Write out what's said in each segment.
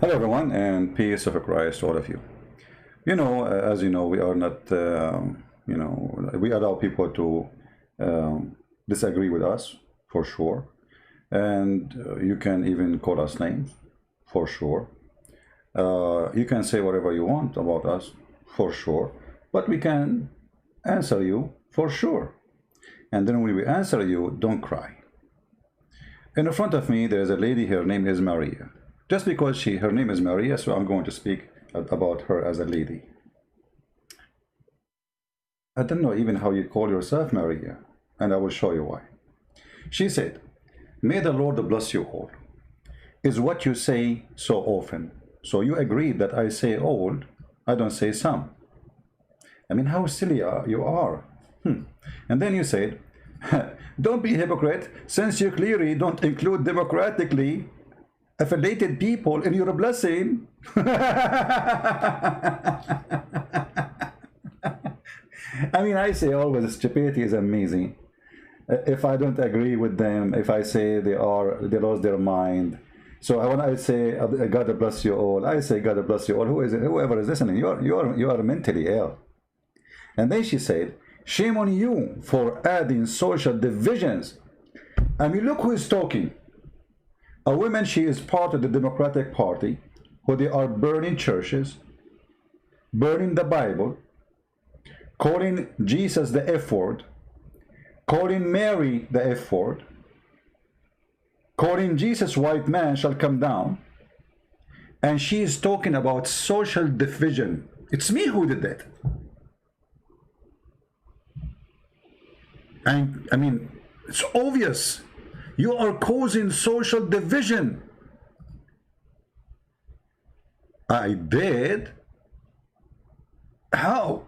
Hello, everyone, and peace of Christ to all of you. As you know, we are not, we allow people to disagree with us, for sure. And you can even call us names, for sure. You can say whatever you want about us, for sure. But we can answer you, for sure. And then when we answer you, don't cry. In front of me, there's a lady, her name is Maria. Just because her name is Maria, so I'm going to speak about her as a lady. I don't know even how you call yourself Maria, and I will show you why. She said, "May the Lord bless you all," is what you say so often. So you agreed that I say all, I don't say some. I mean, how silly you are. And then you said, "Don't be a hypocrite, since you clearly don't include democratically affiliated people in your blessing." I mean, I say always stupidity is amazing. If I don't agree with them, if I say they lost their mind. So when I say God bless you all, I say God bless you all. Whoever is listening, you are mentally ill. And then she said, "Shame on you for adding social divisions." I mean, look who is talking. A woman, she is part of the Democratic Party, who they are burning churches, burning the Bible, calling Jesus the F word, calling Mary the F word, calling Jesus white man shall come down, and she is talking about social division. It's me who did that. And I mean, it's obvious. You are causing social division. I did? How?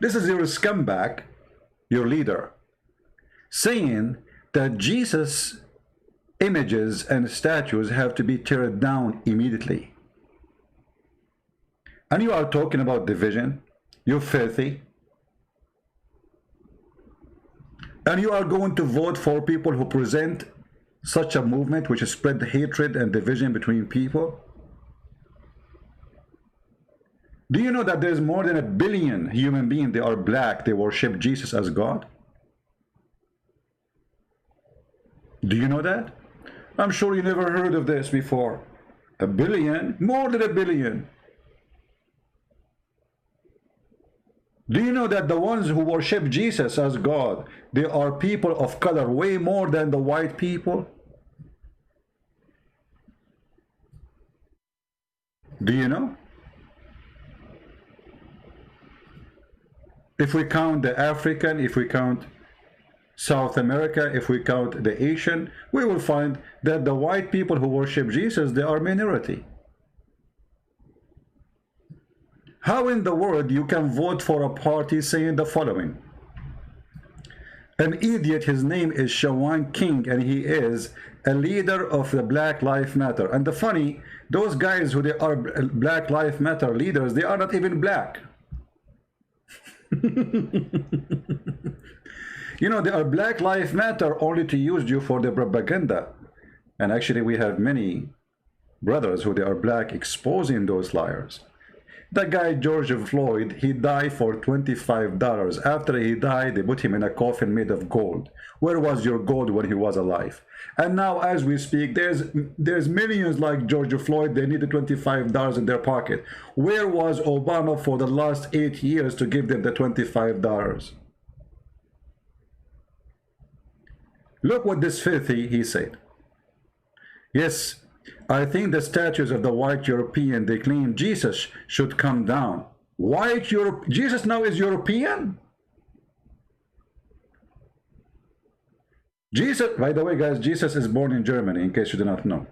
This is your scumbag, your leader, saying that Jesus images and statues have to be teared down immediately. And you are talking about division. You're filthy. And you are going to vote for people who present such a movement which spread hatred and division between people? Do you know that there's more than 1 billion human beings, they are black, they worship Jesus as God? Do you know that? I'm sure you never heard of this before. 1 billion? More than 1 billion. Do you know that the ones who worship Jesus as God, they are people of color way more than the white people? Do you know? If we count the African, if we count South America, if we count the Asian, we will find that the white people who worship Jesus, they are minority. How in the world you can vote for a party saying the following? An idiot, his name is Shawan King, and he is a leader of the Black Lives Matter. And the funny, those guys who they are Black Lives Matter leaders, they are not even black. You know, they are Black Lives Matter only to use you for the propaganda. And actually we have many brothers who they are black exposing those liars. That guy, George Floyd, he died for $25. After he died, they put him in a coffin made of gold. Where was your gold when he was alive? And now, as we speak, there's millions like George Floyd. They need the $25 in their pocket. Where was Obama for the last 8 years to give them the $25? Look what this filthy, he said. Yes, I think the statues of the white European, they claim Jesus should come down. White Europe, Jesus now is European? Jesus, by the way, guys, Jesus is born in Germany, in case you do not know.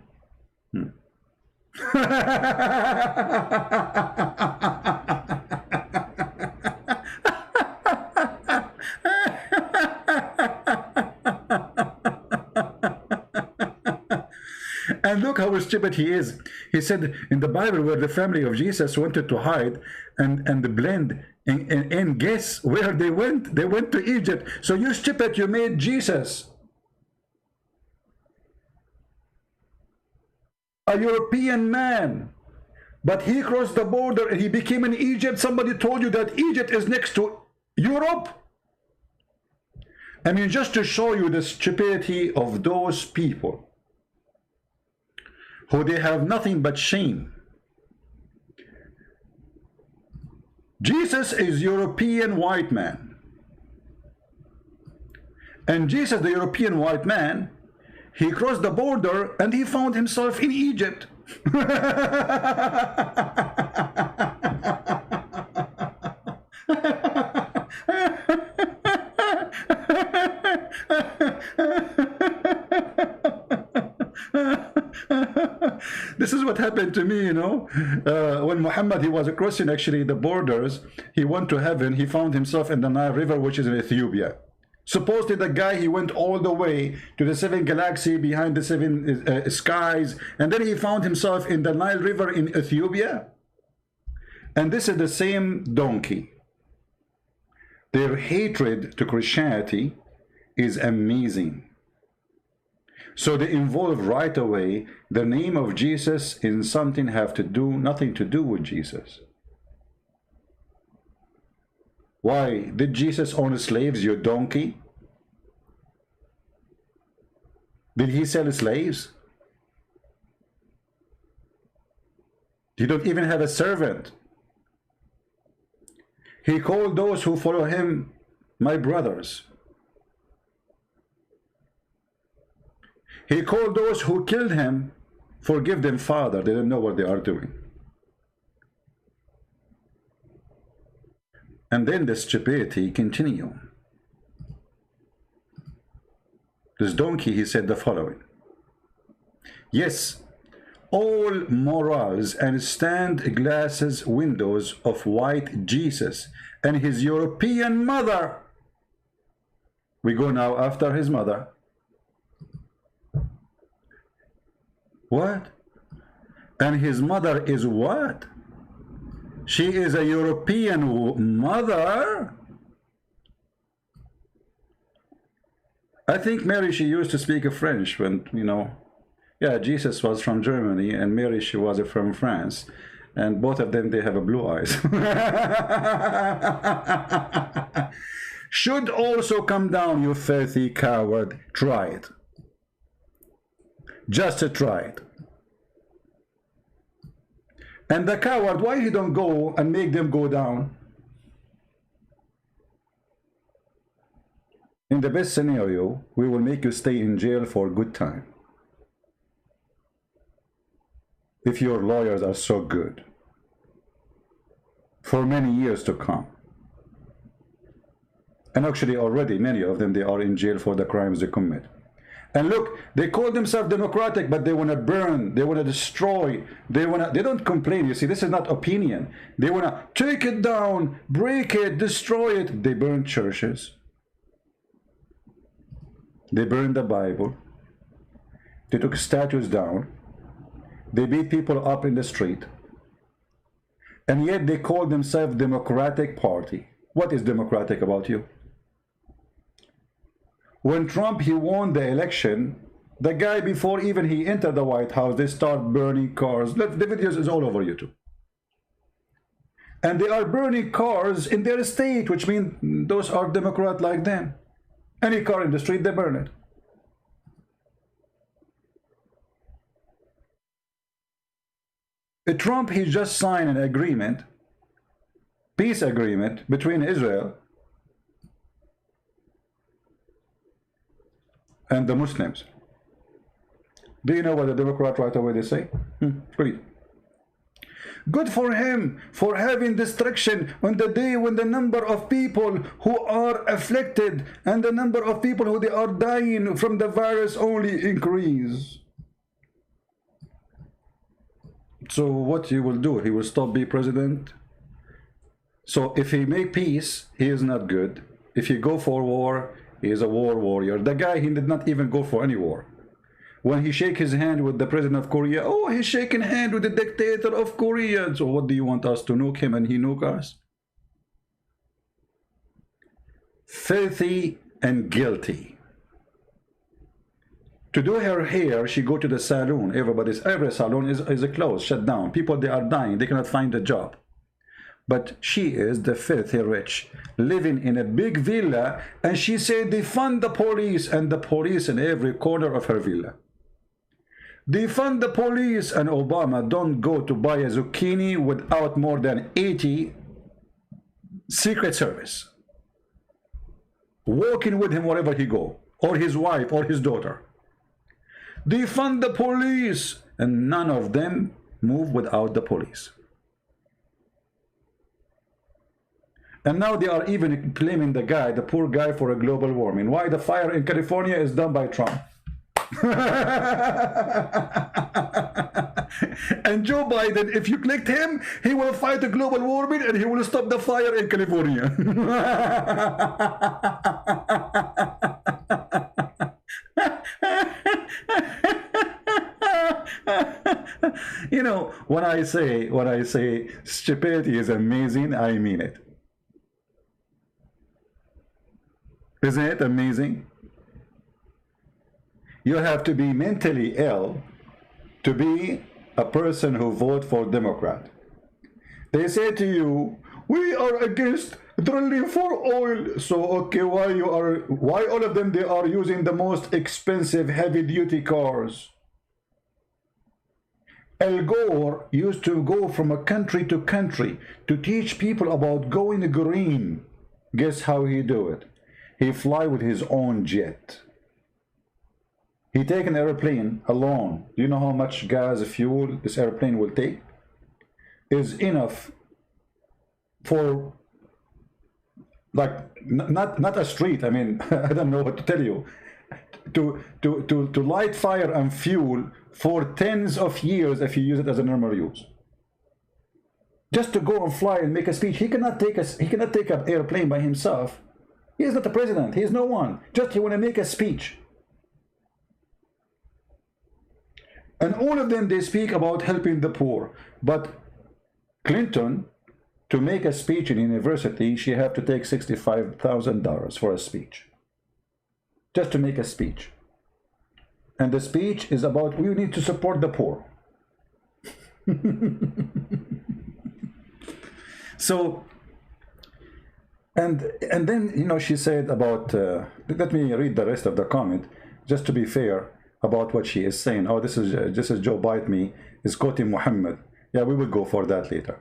And look how stupid he is. He said in the Bible where the family of Jesus wanted to hide and blend, and guess where they went? They went to Egypt. So you stupid, you made Jesus. a European man, but he crossed the border and he became in Egypt. Somebody told you that Egypt is next to Europe? I mean, just to show you the stupidity of those people who they have nothing but shame. Jesus is European white man. And Jesus, the European white man, he crossed the border and he found himself in Egypt. This is what happened to me, you know. When Muhammad, he was crossing actually the borders, he went to heaven, he found himself in the Nile River, which is in Ethiopia. Supposedly the guy, he went all the way to the 7 galaxy behind the 7 skies, and then he found himself in the Nile River in Ethiopia. And this is the same donkey. Their hatred to Christianity is amazing. So they involve right away the name of Jesus in something nothing to do with Jesus. Why? Did Jesus own slaves, you donkey? Did he sell slaves? He don't even have a servant. He called those who follow him my brothers. He called those who killed him, forgive them, Father. They don't know what they are doing. And then the stupidity continue. This donkey, he said the following. Yes, all morals and stand glasses windows of white Jesus and his European mother. We go now after his mother. What? And his mother is what? She is a European mother? I think Mary, she used to speak French when, you know, yeah, Jesus was from Germany and Mary, she was from France. And both of them, they have blue eyes. Should also come down, you filthy coward. Try it. Just to try it. And the coward, why he don't go and make them go down? In the best scenario, we will make you stay in jail for a good time. If your lawyers are so good. For many years to come. And actually already many of them, they are in jail for the crimes they commit. And look, they call themselves democratic, but they want to burn, they want to destroy, they don't complain. You see, this is not opinion. They want to take it down, break it, destroy it. They burn churches. They burned the Bible. They took statues down. They beat people up in the street. And yet they call themselves Democratic Party. What is democratic about you? When Trump, he won the election, the guy, before even he entered the White House, they start burning cars. The videos is all over YouTube. And they are burning cars in their state, which means those are Democrat like them. Any car in the street, they burn it. Trump, he just signed an agreement, peace agreement between Israel and the Muslims. Do you know what the Democrat right away they say? Read. Good for him for having destruction on the day when the number of people who are afflicted and the number of people who they are dying from the virus only increase. So what he will do? He will stop being president. So if he make peace, he is not good. If he go for war, he is a war warrior. The guy, he did not even go for any war. When he shake his hand with the president of Korea, oh, he's shaking hand with the dictator of Korea. So what do you want us to nuke him and he nuke us? Filthy and guilty. To do her hair, she go to the salon. Every salon is closed, shut down. People, they are dying. They cannot find a job. But she is the filthy rich, living in a big villa, and she said they fund the police, and the police in every corner of her villa. They fund the police, and Obama don't go to buy a zucchini without more than 80 Secret Service walking with him wherever he go, or his wife, or his daughter. They fund the police, and none of them move without the police. And now they are even blaming the guy, the poor guy, for a global warming. Why? The fire in California is done by Trump. And Joe Biden, if you clicked him, he will fight the global warming and he will stop the fire in California. You know, when I say stupidity is amazing, I mean it. Isn't it amazing? You have to be mentally ill to be a person who vote for Democrat. They say to you, we are against drilling for oil. So okay, why all of them, they are using the most expensive heavy duty cars? Al Gore used to go from a country to country to teach people about going green. Guess how he do it? He fly with his own jet. He take an airplane alone. Do you know how much gas, fuel this airplane will take? Is enough for, like, not a street. I mean, I don't know what to tell you. To light fire and fuel for tens of years if you use it as a normal use. Just to go and fly and make a speech. He cannot take an airplane by himself. He is not the president. He is no one. Just he want to make a speech. And all of them, they speak about helping the poor. But Clinton, to make a speech in university, she have to take $65,000 for a speech. Just to make a speech. And the speech is about, we need to support the poor. So, and then, you know, she said about, let me read the rest of the comment, just to be fair about what she is saying. Oh, this is Joe Bite Me, is quoting Muhammad. Yeah, we will go for that later.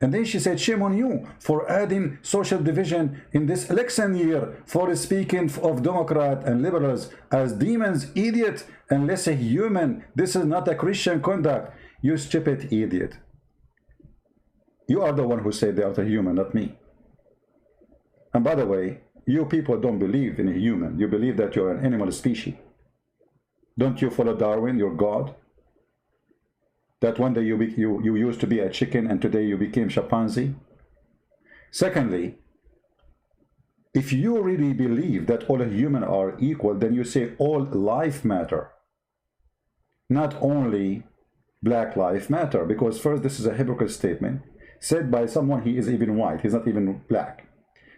And then she said, shame on you for adding social division in this election year, for speaking of Democrat and liberals as demons, idiot, and less a human. This is not a Christian conduct. You stupid idiot. You are the one who said they are the human, not me. And by the way, you people don't believe in a human. You believe that you're an animal species. Don't you follow Darwin, your God? That one day you used to be a chicken and today you became chimpanzee? Secondly, if you really believe that all humans are equal, then you say all life matter. Not only black life matter, because first, this is a hypocrite statement said by someone, he is even white, he's not even black.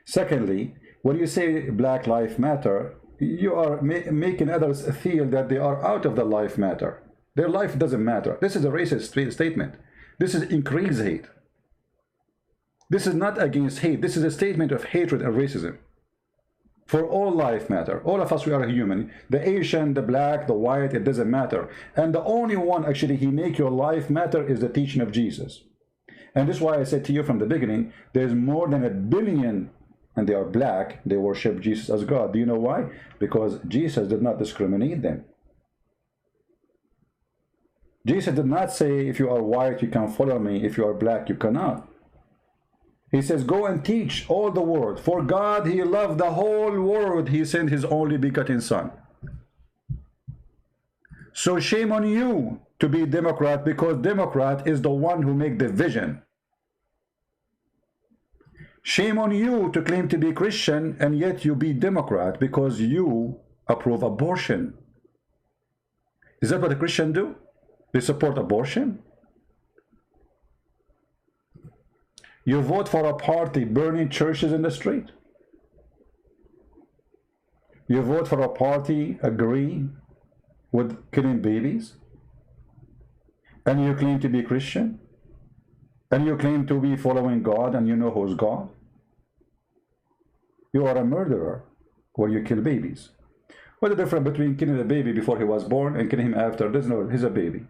Secondly, when you say black life matter, you are making others feel that they are out of the life matter. Their life doesn't matter. This is a racist statement. This is increased hate. This is not against hate. This is a statement of hatred and racism. For all life matter. All of us, we are human. The Asian, the black, the white, it doesn't matter. And the only one actually he make your life matter is the teaching of Jesus. And this is why I said to you from the beginning, there's more than 1 billion, and they are black, they worship Jesus as God. Do you know why? Because Jesus did not discriminate them. Jesus did not say, if you are white, you can follow me. If you are black, you cannot. He says, go and teach all the world. For God, he loved the whole world. He sent his only begotten son. So shame on you to be Democrat, because Democrat is the one who make the vision. Shame on you to claim to be Christian and yet you be Democrat because you approve abortion. Is that what a Christian do? They support abortion? You vote for a party burning churches in the street. You vote for a party agree with killing babies? And you claim to be Christian? And you claim to be following God, and you know who's God? You are a murderer when you kill babies. What's the difference between killing a baby before he was born and killing him after? There's no, he's a baby.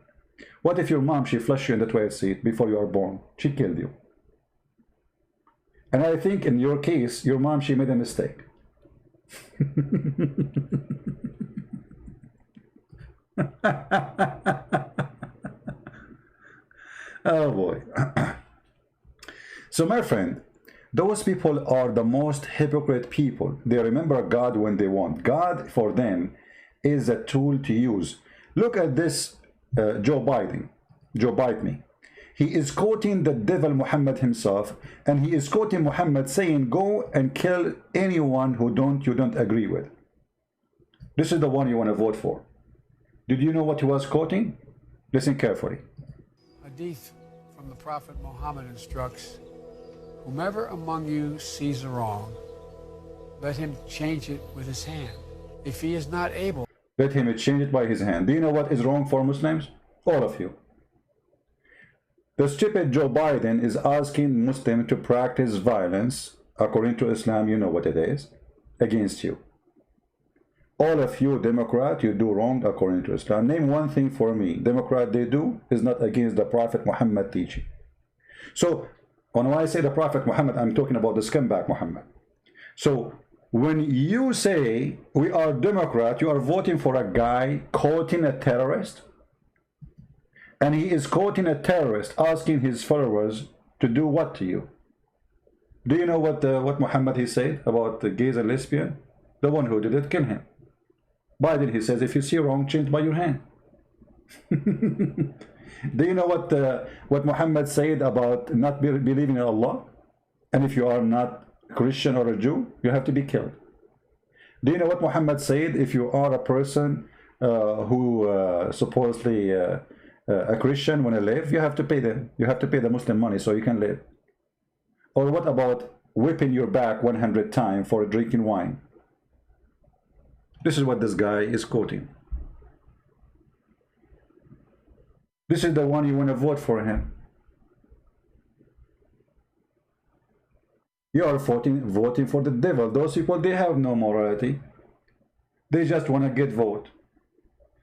What if your mom, she flushed you in the toilet seat before you are born? She killed you. And I think in your case, your mom, she made a mistake. Oh boy. So my friend, those people are the most hypocrite people. They remember God when they want. God for them is a tool to use. Look at this Joe Biden. Joe Biden. He is quoting the devil Muhammad himself, and he is quoting Muhammad saying, go and kill anyone who you don't agree with. This is the one you want to vote for. Did you know what he was quoting? Listen carefully. Hadith from the Prophet Muhammad instructs, whomever among you sees a wrong, let him change it with his hand. If he is not able, let him change it by his hand. Do you know what is wrong for Muslims? All of you. The stupid Joe Biden is asking Muslims to practice violence, according to Islam, you know what it is, against you. All of you Democrat, you do wrong according to Islam. Name one thing for me. Democrat they do is not against the Prophet Muhammad teaching. So when I say the Prophet Muhammad, I'm talking about the scumbag Muhammad. So when you say we are Democrat, you are voting for a guy quoting a terrorist. And he is quoting a terrorist, asking his followers to do what to you? Do you know what Muhammad he said about the gays and lesbian? The one who did it, kill him. Biden he says, if you see wrong, change by your hand. Do you know what Muhammad said about not believing in Allah? And if you are not Christian or a Jew, you have to be killed. Do you know what Muhammad said? If you are a person who supposedly a Christian want to live, you have to pay them. You have to pay the Muslim money so you can live. Or what about whipping your back 100 times for drinking wine? This is what this guy is quoting. This is the one you want to vote for him. You are voting for the devil. Those people, they have no morality. They just want to get vote.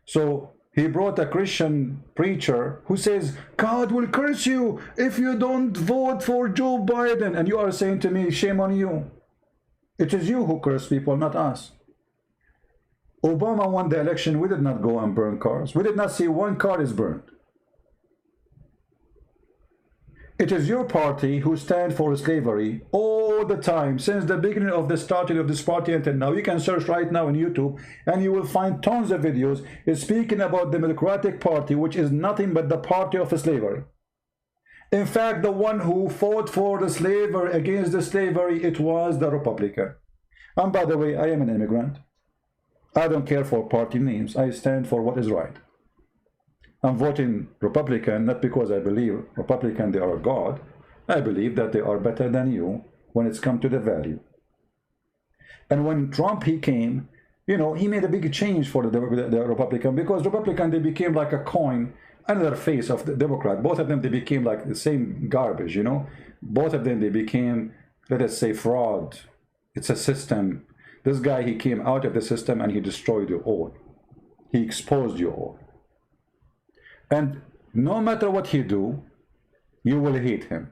So he brought a Christian preacher who says, God will curse you if you don't vote for Joe Biden. And you are saying to me, shame on you. It is you who curse people, not us. Obama won the election. We did not go and burn cars. We did not see one car is burned. It is your party who stand for slavery all the time, since the beginning of the starting of this party until now. You can search right now on YouTube and you will find tons of videos speaking about the Democratic Party, which is nothing but the party of slavery. In fact, the one who fought for the slavery, against the slavery, it was the Republican. And by the way, I am an immigrant. I don't care for party names. I stand for what is right. I'm voting Republican not because I believe Republican they are God. I believe that they are better than you when it's come to the value. And when Trump he came, you know, he made a big change for the Republican, because Republican they became like a coin, another face of the Democrat. Both of them they became like the same garbage, you know. Both of them they became, let us say, fraud. It's a system. This guy he came out of the system and he destroyed you all. He exposed you all. And no matter what he do, you will hate him.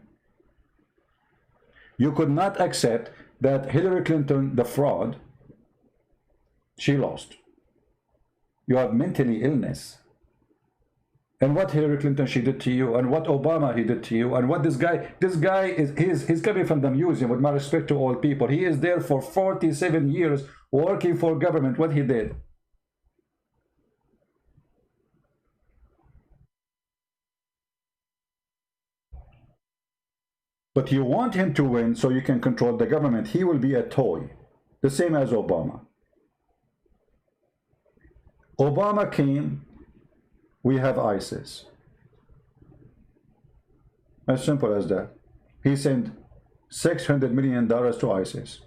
You could not accept that Hillary Clinton, the fraud, she lost. You have mentally illness. And what Hillary Clinton she did to you, and what Obama he did to you, and what this guy is, he's coming from the museum, with my respect to all people. He is there for 47 years working for government. What he did. But you want him to win so you can control the government. He will be a toy, the same as Obama. Obama came, we have ISIS. As simple as that. He sent $600 million to ISIS.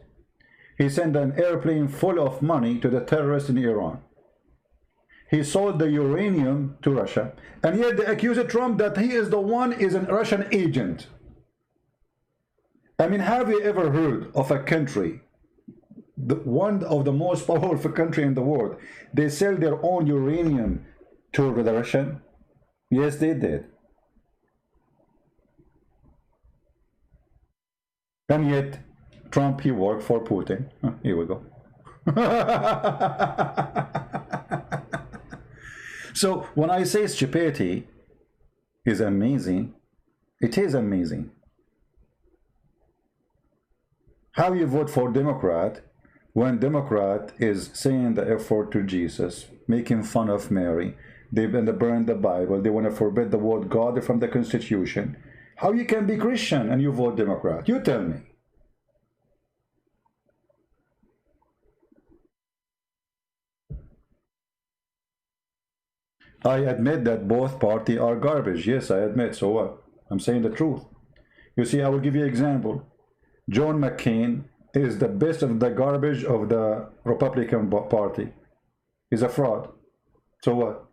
He sent an airplane full of money to the terrorists in Iran. He sold the uranium to Russia, and yet they accuse Trump that he is the one is a Russian agent. I mean, have you ever heard of a country, one of the most powerful country in the world, they sell their own uranium to the Russian? Yes, they did. And yet, Trump, he worked for Putin. Here we go. So when I say stupidity is amazing, it is amazing. How you vote for Democrat when Democrat is saying the F-word to Jesus, making fun of Mary, they want to burn the Bible, they want to forbid the word God from the Constitution. How you can be Christian and you vote Democrat? You tell me. I admit that both parties are garbage. Yes, I admit. So what? I'm saying the truth. You see, I will give you an example. John McCain is the best of the garbage of the Republican Party. He's a fraud. So what?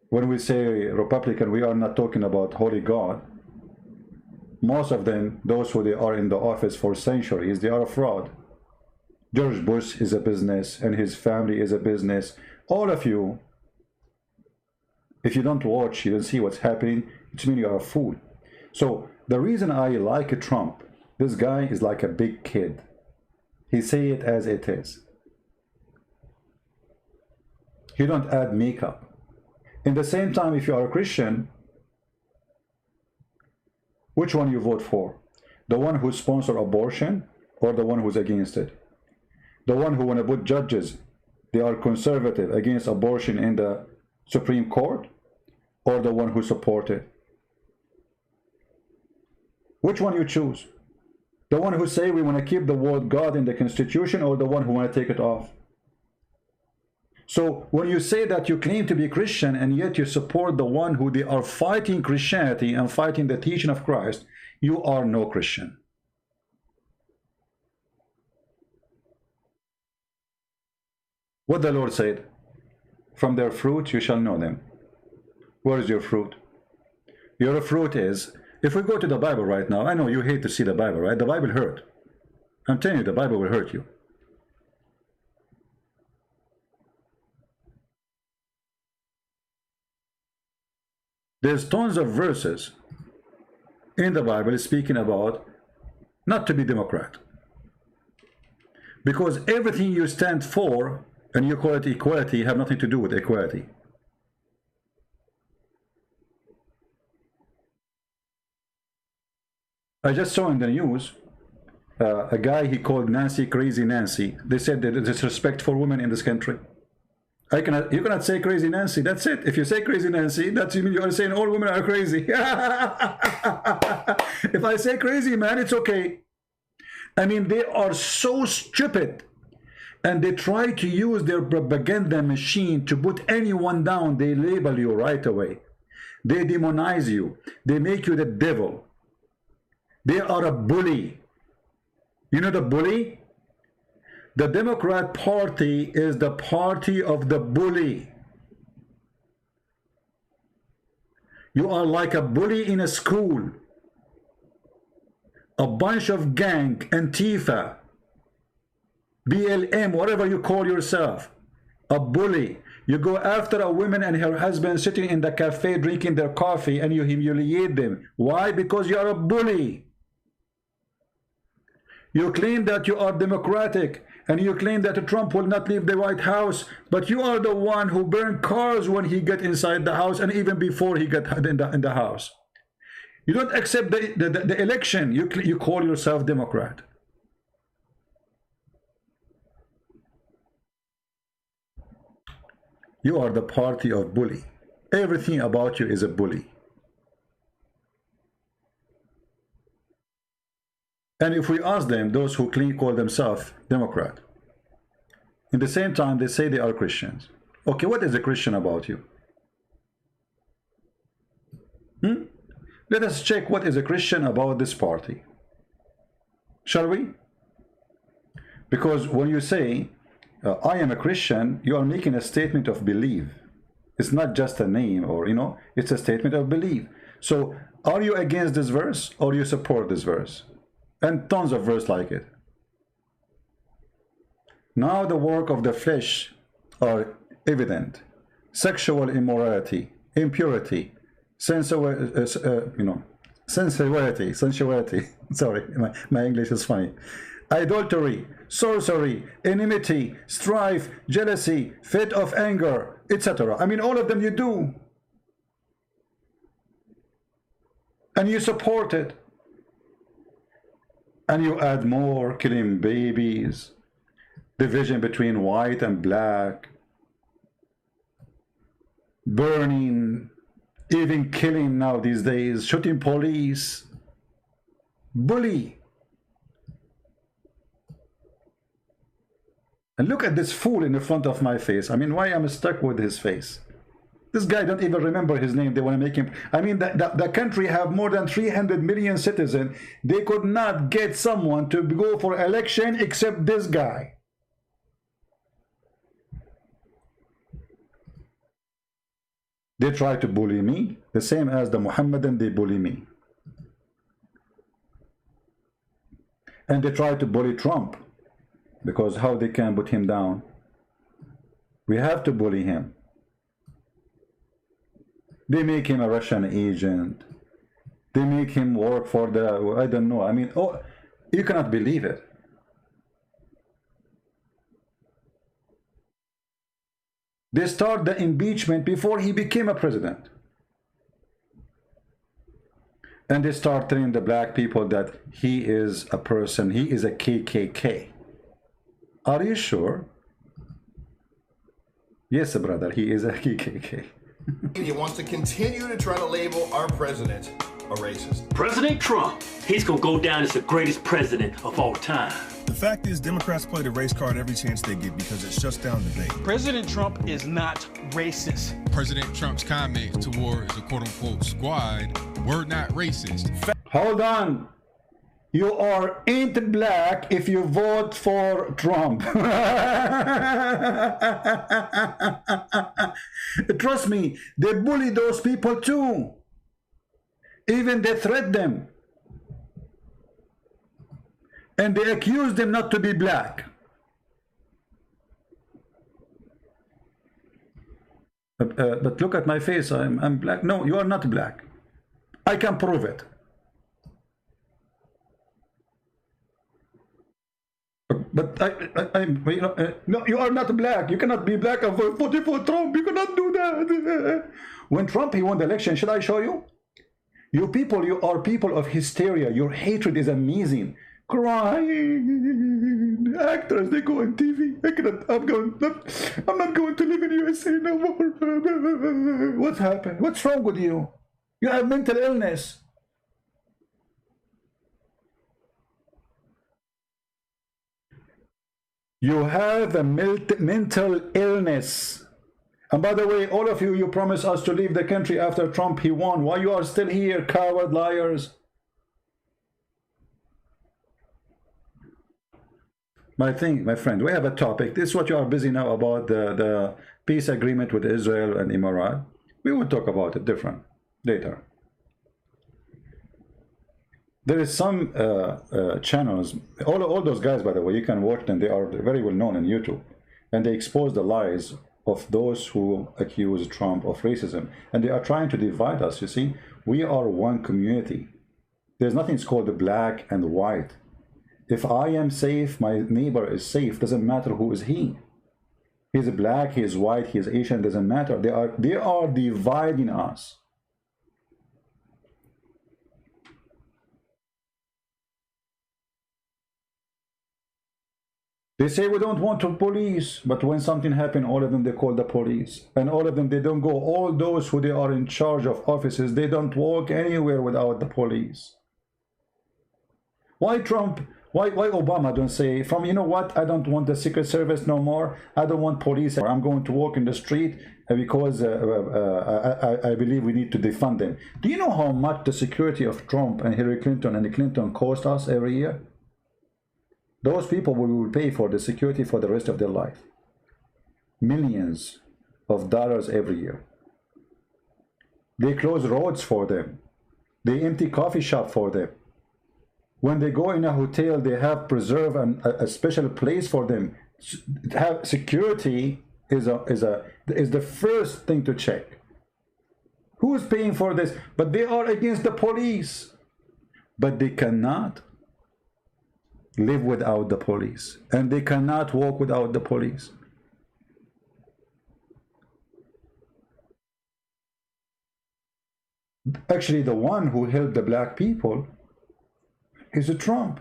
When we say Republican, we are not talking about holy God. Most of them, those who they are in the office for centuries, they are a fraud. George Bush is a business, and his family is a business. All of you, if you don't watch, you don't see what's happening, it means you are a fool. So the reason I like Trump, this guy is like a big kid. He say it as it is. He don't add makeup. In the same time, if you are a Christian, which one you vote for? The one who sponsor abortion or the one who's against it? The one who want to put judges, they are conservative against abortion in the Supreme Court, or the one who support it? Which one you choose? The one who say we want to keep the word God in the Constitution, or the one who want to take it off? So when you say that you claim to be Christian and yet you support the one who they are fighting Christianity and fighting the teaching of Christ, you are no Christian. What the Lord said, from their fruit you shall know them. Where is your fruit? Your fruit is, if we go to the Bible right now, I know you hate to see the Bible, right? The Bible hurt. I'm telling you, the Bible will hurt you. There's tons of verses in the Bible speaking about not to be Democrat. Because everything you stand for, and you call it equality, have nothing to do with equality. I just saw in the news a guy he called Nancy Crazy Nancy. They said that there's respect for women in this country. You cannot say Crazy Nancy. That's it. If you say Crazy Nancy, that's you mean you are saying all women are crazy. If I say crazy man, it's okay. I mean, they are so stupid, and they try to use their propaganda machine to put anyone down. They label you right away. They demonize you. They make you the devil. They are a bully. You know the bully? The Democrat Party is the party of the bully. You are like a bully in a school. A bunch of gang, Antifa, BLM, whatever you call yourself. A bully. You go after a woman and her husband sitting in the cafe drinking their coffee and you humiliate them. Why? Because you are a bully. You claim that you are democratic, and you claim that Trump will not leave the White House, but you are the one who burned cars when he got inside the house and even before he got in the house. You don't accept the election. You call yourself Democrat. You are the party of bully. Everything about you is a bully. And if we ask them, those who call themselves Democrat, in the same time they say they are Christians. Okay, what is a Christian about you? Let us check what is a Christian about this party. Shall we? Because when you say I am a Christian, you are making a statement of belief. It's not just a name, or, you know, it's a statement of belief. So are you against this verse, or you support this verse? And tons of verse like it. Now the work of the flesh are evident: sexual immorality, impurity, sensuality. Sorry, my English is funny. Idolatry, sorcery, enmity, strife, jealousy, fit of anger, etc. I mean, all of them you do. And you support it. And you add more: killing babies, division between white and black, burning, even killing now these days, shooting police, bully. And look at this fool in the front of my face. I mean, why am I stuck with his face? This guy don't even remember his name. They want to make him. I mean, the country have more than 300 million citizens. They could not get someone to go for election except this guy. They try to bully me, the same as the Muhammadan, they bully me. And they try to bully Trump, because how they can put him down? We have to bully him. They make him a Russian agent. They make him work for the, I don't know. I mean, oh, you cannot believe it. They start the impeachment before he became a president. And they start telling the black people that he is a person, he is a KKK. Are you sure? Yes, brother, he is a KKK. He wants to continue to try to label our president a racist. President Trump, he's gonna go down as the greatest president of all time. The fact is, Democrats play the race card every chance they get because it shuts down debate. President Trump is not racist. President Trump's comments towards the quote-unquote squad were not racist. Hold on. You ain't black if you vote for Trump. Trust me, they bully those people too. Even they threat them. And they accuse them not to be black. But look at my face, I'm black. No, you are not black. I can prove it. But no, you are not black. You cannot be black and vote for Trump. You cannot do that. When Trump, he won the election, should I show you? You people, you are people of hysteria. Your hatred is amazing. Crying. Actors, they go on TV. I'm not going to live in USA no more. What's happened? What's wrong with you? You have mental illness. You have a mental illness. And by the way, all of you, you promised us to leave the country after Trump, he won. Why you are still here, coward liars? My friend, we have a topic. This is what you are busy now about, the peace agreement with Israel and Emirates. We will talk about it different later. There is some channels, all those guys, by the way, you can watch them. They are very well known on YouTube, and they expose the lies of those who accuse Trump of racism, and they are trying to divide us. You see, we are one community. There's nothing called black and white. If I am safe, my neighbor is safe. Doesn't matter who is he. He's black, he is white, he is Asian. Doesn't matter. They are dividing us. They say we don't want to police, but when something happens, all of them, they call the police. And all of them, they don't go. All those who they are in charge of offices, they don't walk anywhere without the police. Why Trump, why Obama don't say, from, you know what, I don't want the Secret Service no more. I don't want police. I'm going to walk in the street because I believe we need to defund them. Do you know how much the security of Trump and Hillary Clinton and Clinton cost us every year? Those people will pay for the security for the rest of their life. millions of dollars every year. They close roads for them. They empty coffee shop for them. When they go in a hotel, they have preserve a special place for them. Have security is the first thing to check. Who is paying for this? But they are against the police. But they cannot live without the police, and they cannot walk without the police. Actually, the one who helped the black people is a Trump.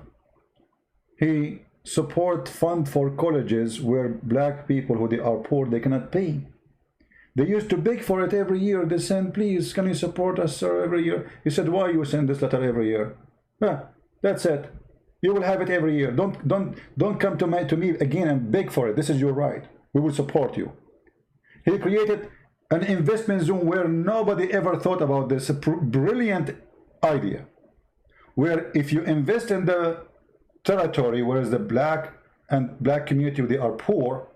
He support fund for colleges where black people who they are poor, they cannot pay. They used to beg for it every year. They send, please, can you support us, sir, every year? He said, why you send this letter every year? Yeah, that's it. You will have it every year. Don't come to me again and beg for it. This is your right. We will support you. He created an investment zone where nobody ever thought about this. A brilliant idea. Where if you invest in the territory, whereas the black community, they are poor,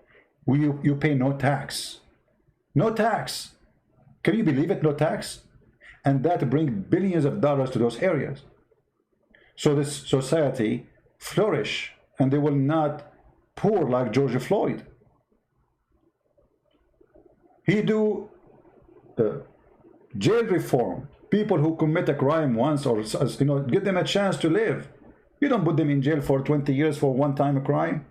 you pay no tax. No tax. Can you believe it? No tax. And that brings billions of dollars to those areas. So this society flourish, and they will not poor like George Floyd. He do jail reform. People who commit a crime once, or give them a chance to live. You don't put them in jail for 20 years for one-time crime.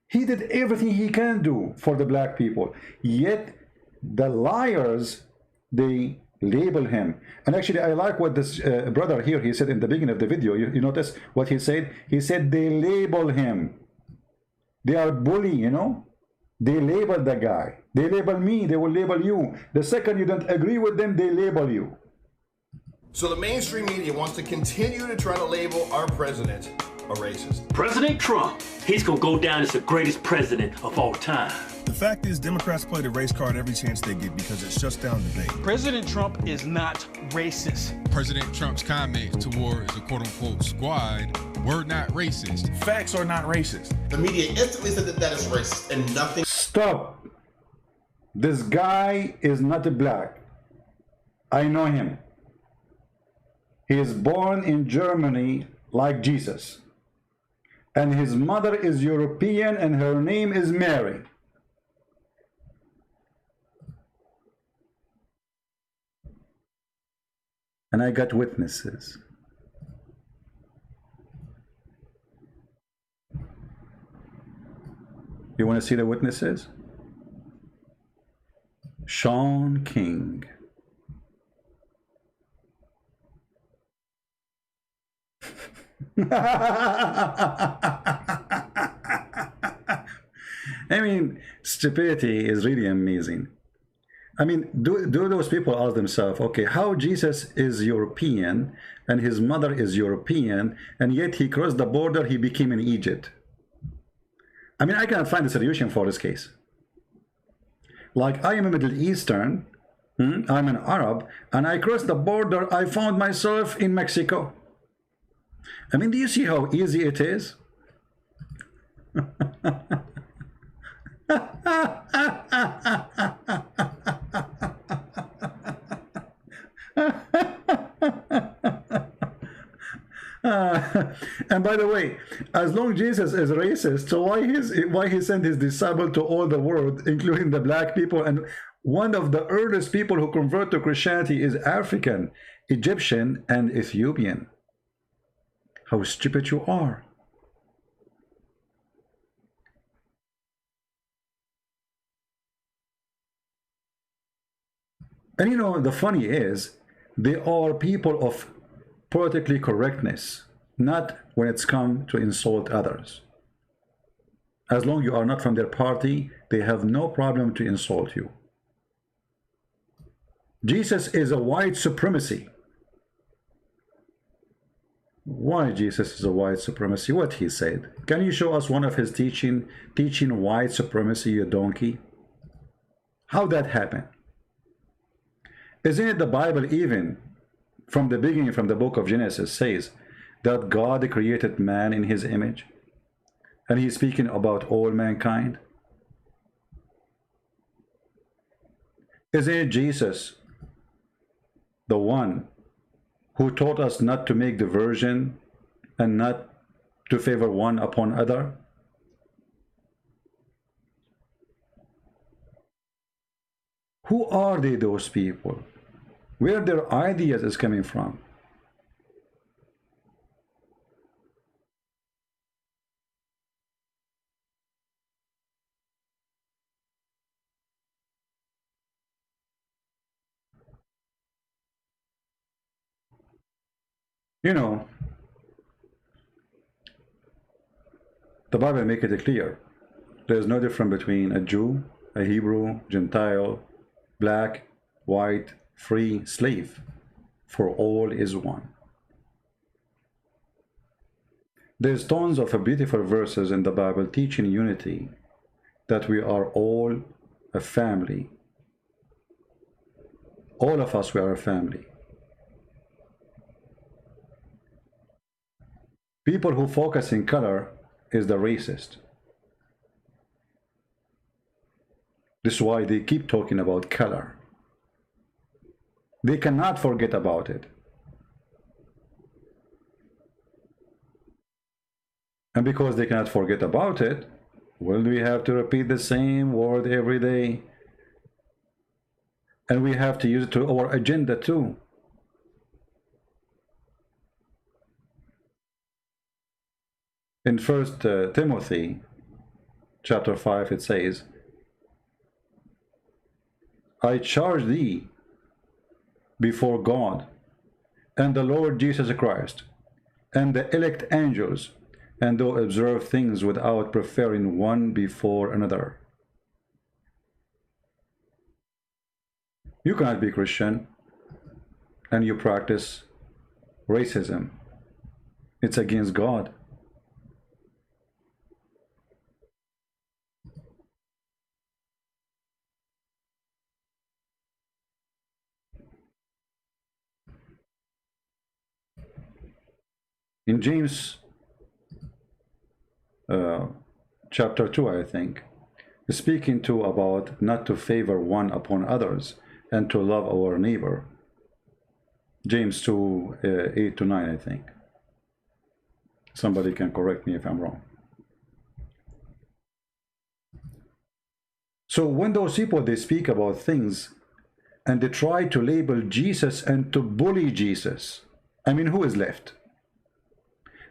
He did everything he can do for the black people. Yet the liars, they label him. And actually, I like what this brother here, he said in the beginning of the video. You notice what he said? He said they label him. They are bully, you know. They label the guy. They label me. They will label you. The second you don't agree with them, they label you. So the mainstream media wants to continue to try to label our president a racist. President Trump, he's gonna go down as the greatest president of all time. The fact is, Democrats play the race card every chance they get because it shuts down debate. President Trump is not racist. President Trump's comments towards the quote-unquote squad were not racist. Facts are not racist. The media instantly said that is racist and nothing. Stop. This guy is not black. I know him. He is born in Germany like Jesus. And his mother is European and her name is Mary. And I got witnesses. You want to see the witnesses? Sean King. I mean, stupidity is really amazing. I mean, do those people ask themselves, okay, how Jesus is European and his mother is European, and yet he crossed the border, he became in Egypt? I mean, I cannot find a solution for this case. Like, I am a Middle Eastern, I'm an Arab, and I crossed the border, I found myself in Mexico. I mean, do you see how easy it is? And by the way, as long Jesus is racist, so why he sent his disciple to all the world, including the black people? And one of the earliest people who convert to Christianity is African, Egyptian, and Ethiopian. How stupid you are. And you know, the funny is, they are people of politically correctness, not when it's come to insult others. As long as you are not from their party, they have no problem to insult you. Jesus is a white supremacy. Why Jesus is a white supremacy? What he said? Can you show us one of his teaching white supremacy, you donkey? How that happened? Isn't it the Bible even from the beginning, from the book of Genesis, says that God created man in his image? And he's speaking about all mankind. Isn't it Jesus, the one who taught us not to make diversion and not to favor one upon other? Who are they, those people? Where their ideas is coming from? You know, the Bible makes it clear. There is no difference between a Jew, a Hebrew, Gentile, black, white, free, slave. For all is one. There's tons of beautiful verses in the Bible teaching unity, that we are all a family. All of us, we are a family. People who focus in color is the racist. This is why they keep talking about color. They cannot forget about it. And because they cannot forget about it, well, we have to repeat the same word every day. And we have to use it to our agenda too. In 1 Timothy chapter 5, it says, I charge thee before God and the Lord Jesus Christ and the elect angels, and thou observe things without preferring one before another. You cannot be Christian and you practice racism. It's against God. In James chapter 2, I think, speaking to about not to favor one upon others and to love our neighbor. James 2, 8 to 9, I think. Somebody can correct me if I'm wrong. So when those people, they speak about things and they try to label Jesus and to bully Jesus, I mean, who is left?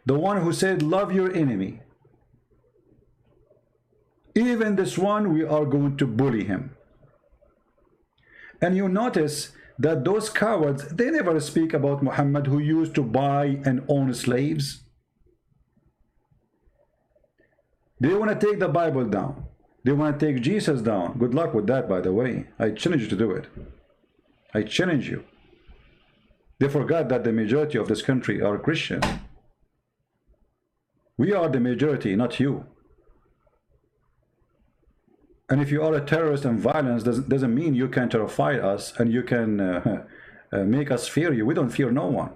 The one who said, love your enemy. Even this one, we are going to bully him. And you notice that those cowards, they never speak about Muhammad, who used to buy and own slaves. They want to take the Bible down. They want to take Jesus down. Good luck with that, by the way. I challenge you to do it. I challenge you. They forgot that the majority of this country are Christians. We are the majority, not you. And if you are a terrorist and violence, doesn't mean you can terrify us and you can make us fear you. We don't fear no one.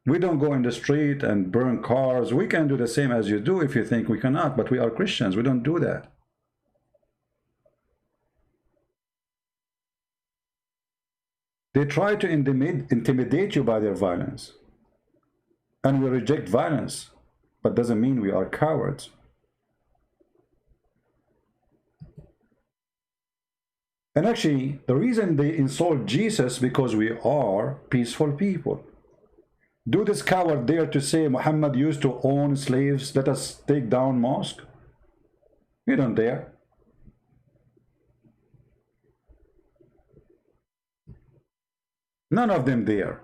We don't go in the street and burn cars. We can do the same as you do if you think we cannot, but we are Christians. We don't do that. They try to intimidate you by their violence. And we reject violence, but doesn't mean we are cowards. And actually, the reason they insult Jesus because we are peaceful people. Do this coward dare to say Muhammad used to own slaves, let us take down mosque? You don't dare. None of them dare.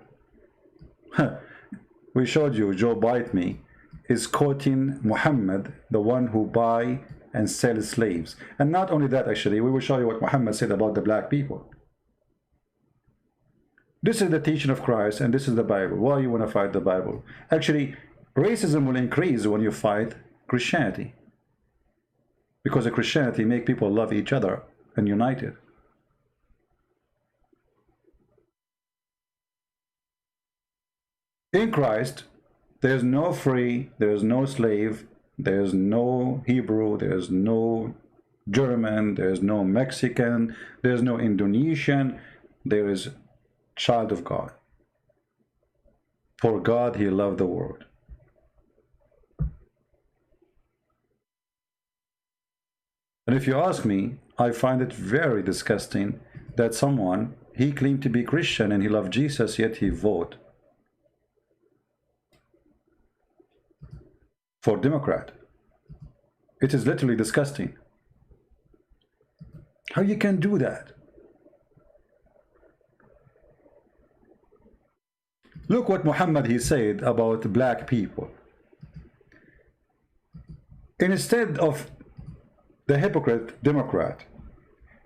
We showed you, Joe Bite Me is quoting Muhammad, the one who buy and sell slaves. And not only that, actually, we will show you what Muhammad said about the black people. This is the teaching of Christ, and this is the Bible. Why you want to fight the Bible? Actually, racism will increase when you fight Christianity. Because the Christianity make people love each other and united. In Christ, there's no free, there's no slave, there's no Hebrew, there's no German, there is no Mexican, there is no Indonesian, there is child of God. For God he loved the world. And if you ask me, I find it very disgusting that someone, he claimed to be Christian and he loved Jesus, yet he voted for Democrat. It is literally disgusting. How you can do that? Look what Muhammad he said about black people. Instead of the hypocrite Democrat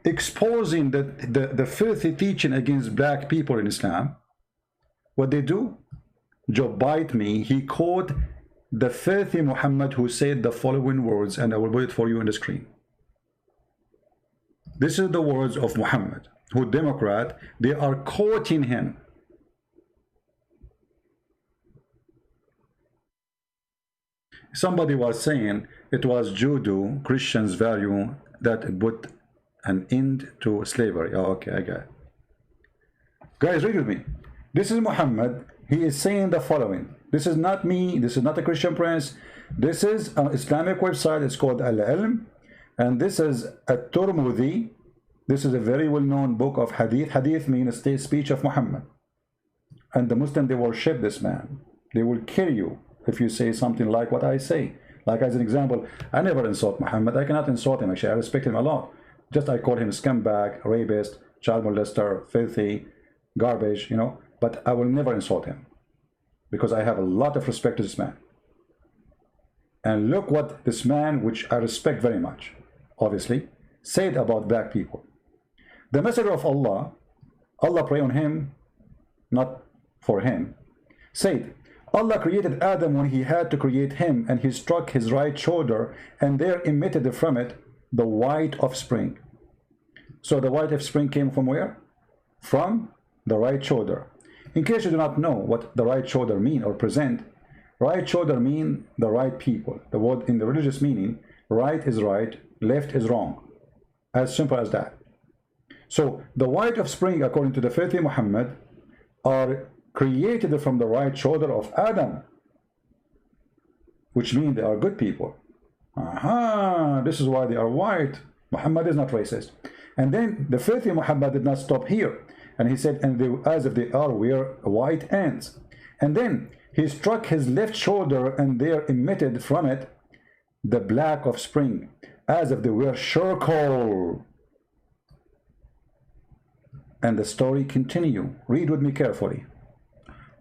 exposing the filthy teaching against black people in Islam, what they do? Joe bite me, he quote the filthy Muhammad who said the following words, and I will put it for you on the screen. This is the words of Muhammad, who Democrat, they are quoting him. Somebody was saying it was Judo, Christians' value, that put an end to slavery. Oh, okay, I got it. Guys, read with me. This is Muhammad. He is saying the following. This is not me. This is not a Christian prince. This is an Islamic website. It's called Al-Ilm. And this is At-Turmudi. This is a very well-known book of Hadith. Hadith means the speech of Muhammad. And the Muslims, they worship this man. They will kill you if you say something like what I say. Like as an example, I never insult Muhammad. I cannot insult him. Actually, I respect him a lot. Just I call him scumbag, rapist, child molester, filthy, garbage, you know. But I will never insult him because I have a lot of respect to this man. And look what this man, which I respect very much, obviously, said about black people. The messenger of Allah, Allah pray on him, not for him, said, Allah created Adam when he had to create him, and he struck his right shoulder, and there emitted from it the white offspring. So the white offspring came from where? From the right shoulder. In case you do not know what the right shoulder mean or present, right shoulder mean the right people. The word in the religious meaning, right is right, left is wrong. As simple as that. So the white offspring, according to the faith of Muhammad, are created from the right shoulder of Adam, which means they are good people. Aha, this is why they are white. Muhammad is not racist. And then the faith of Muhammad did not stop here. And he said, and they, as if they are, were white ants. And then he struck his left shoulder, and there emitted from it the black offspring, as if they were charcoal. And the story continue. Read with me carefully.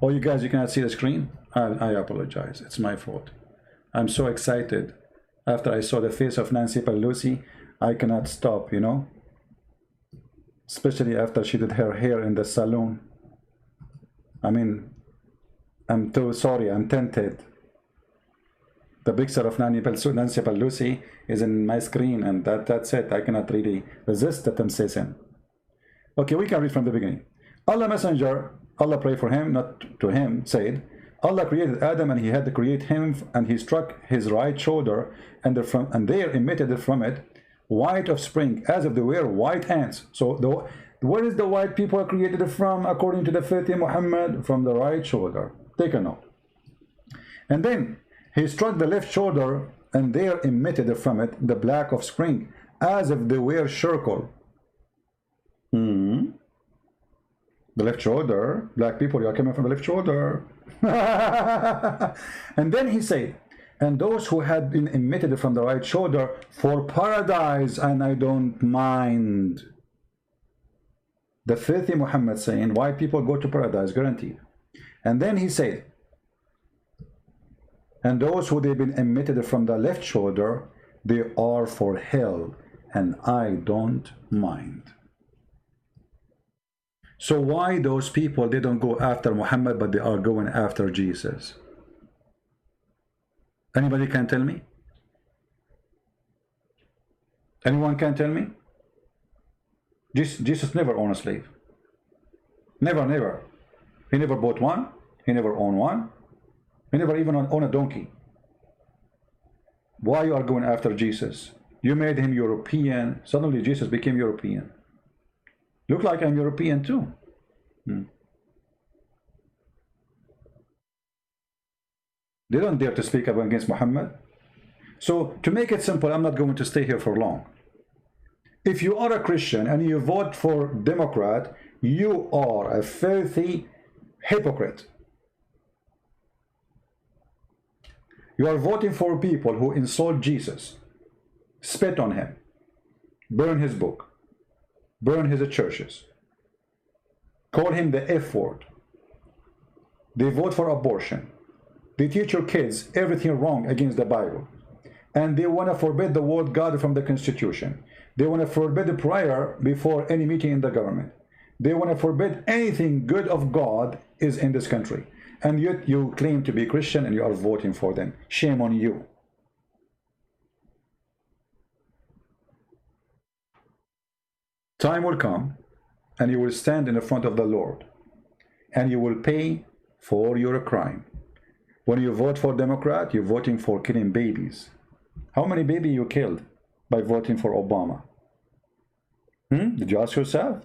Oh, you guys, you cannot see the screen? I apologize. It's my fault. I'm so excited. After I saw the face of Nancy Pelosi, I cannot stop, you know? Especially after she did her hair in the salon. I mean, I'm too sorry. I'm tempted. The picture of Nancy Pelosi is in my screen, and that's it. I cannot really resist the temptation. Okay, we can read from the beginning. Allah Messenger, Allah pray for him, not to him, said, Allah created Adam, and he had to create him, and he struck his right shoulder, and there emitted from it white offspring, as if they were white ants. So where is the white people created from, according to the faith of Muhammad? From the right shoulder. Take a note. And then he struck the left shoulder, and there emitted from it the black offspring, as if they were charcoal. The left shoulder, black people, you are coming from the left shoulder. And then he said, and those who had been emitted from the right shoulder for paradise, and I don't mind. The filthy Muhammad saying, white people go to paradise, guaranteed. And then he said, and those who they've been emitted from the left shoulder, they are for hell, and I don't mind. So why those people, they don't go after Muhammad, but they are going after Jesus? Anybody can tell me? Anyone can tell me? Jesus never owned a slave. Never, never. He never bought one. He never owned one. He never even owned a donkey. Why you are going after Jesus? You made him European. Suddenly Jesus became European. Look like I'm European too. They don't dare to speak up against Muhammad. So to make it simple, I'm not going to stay here for long. If you are a Christian and you vote for Democrat, you are a filthy hypocrite. You are voting for people who insult Jesus, spit on him, burn his book, burn his churches, call him the F word. They vote for abortion. They teach your kids everything wrong against the Bible. And they want to forbid the word God from the Constitution. They want to forbid prayer before any meeting in the government. They want to forbid anything good of God is in this country. And yet you claim to be Christian and you are voting for them. Shame on you. Time will come and you will stand in the front of the Lord and you will pay for your crime. When you vote for Democrat, you're voting for killing babies. How many babies you killed by voting for Obama? Did you ask yourself?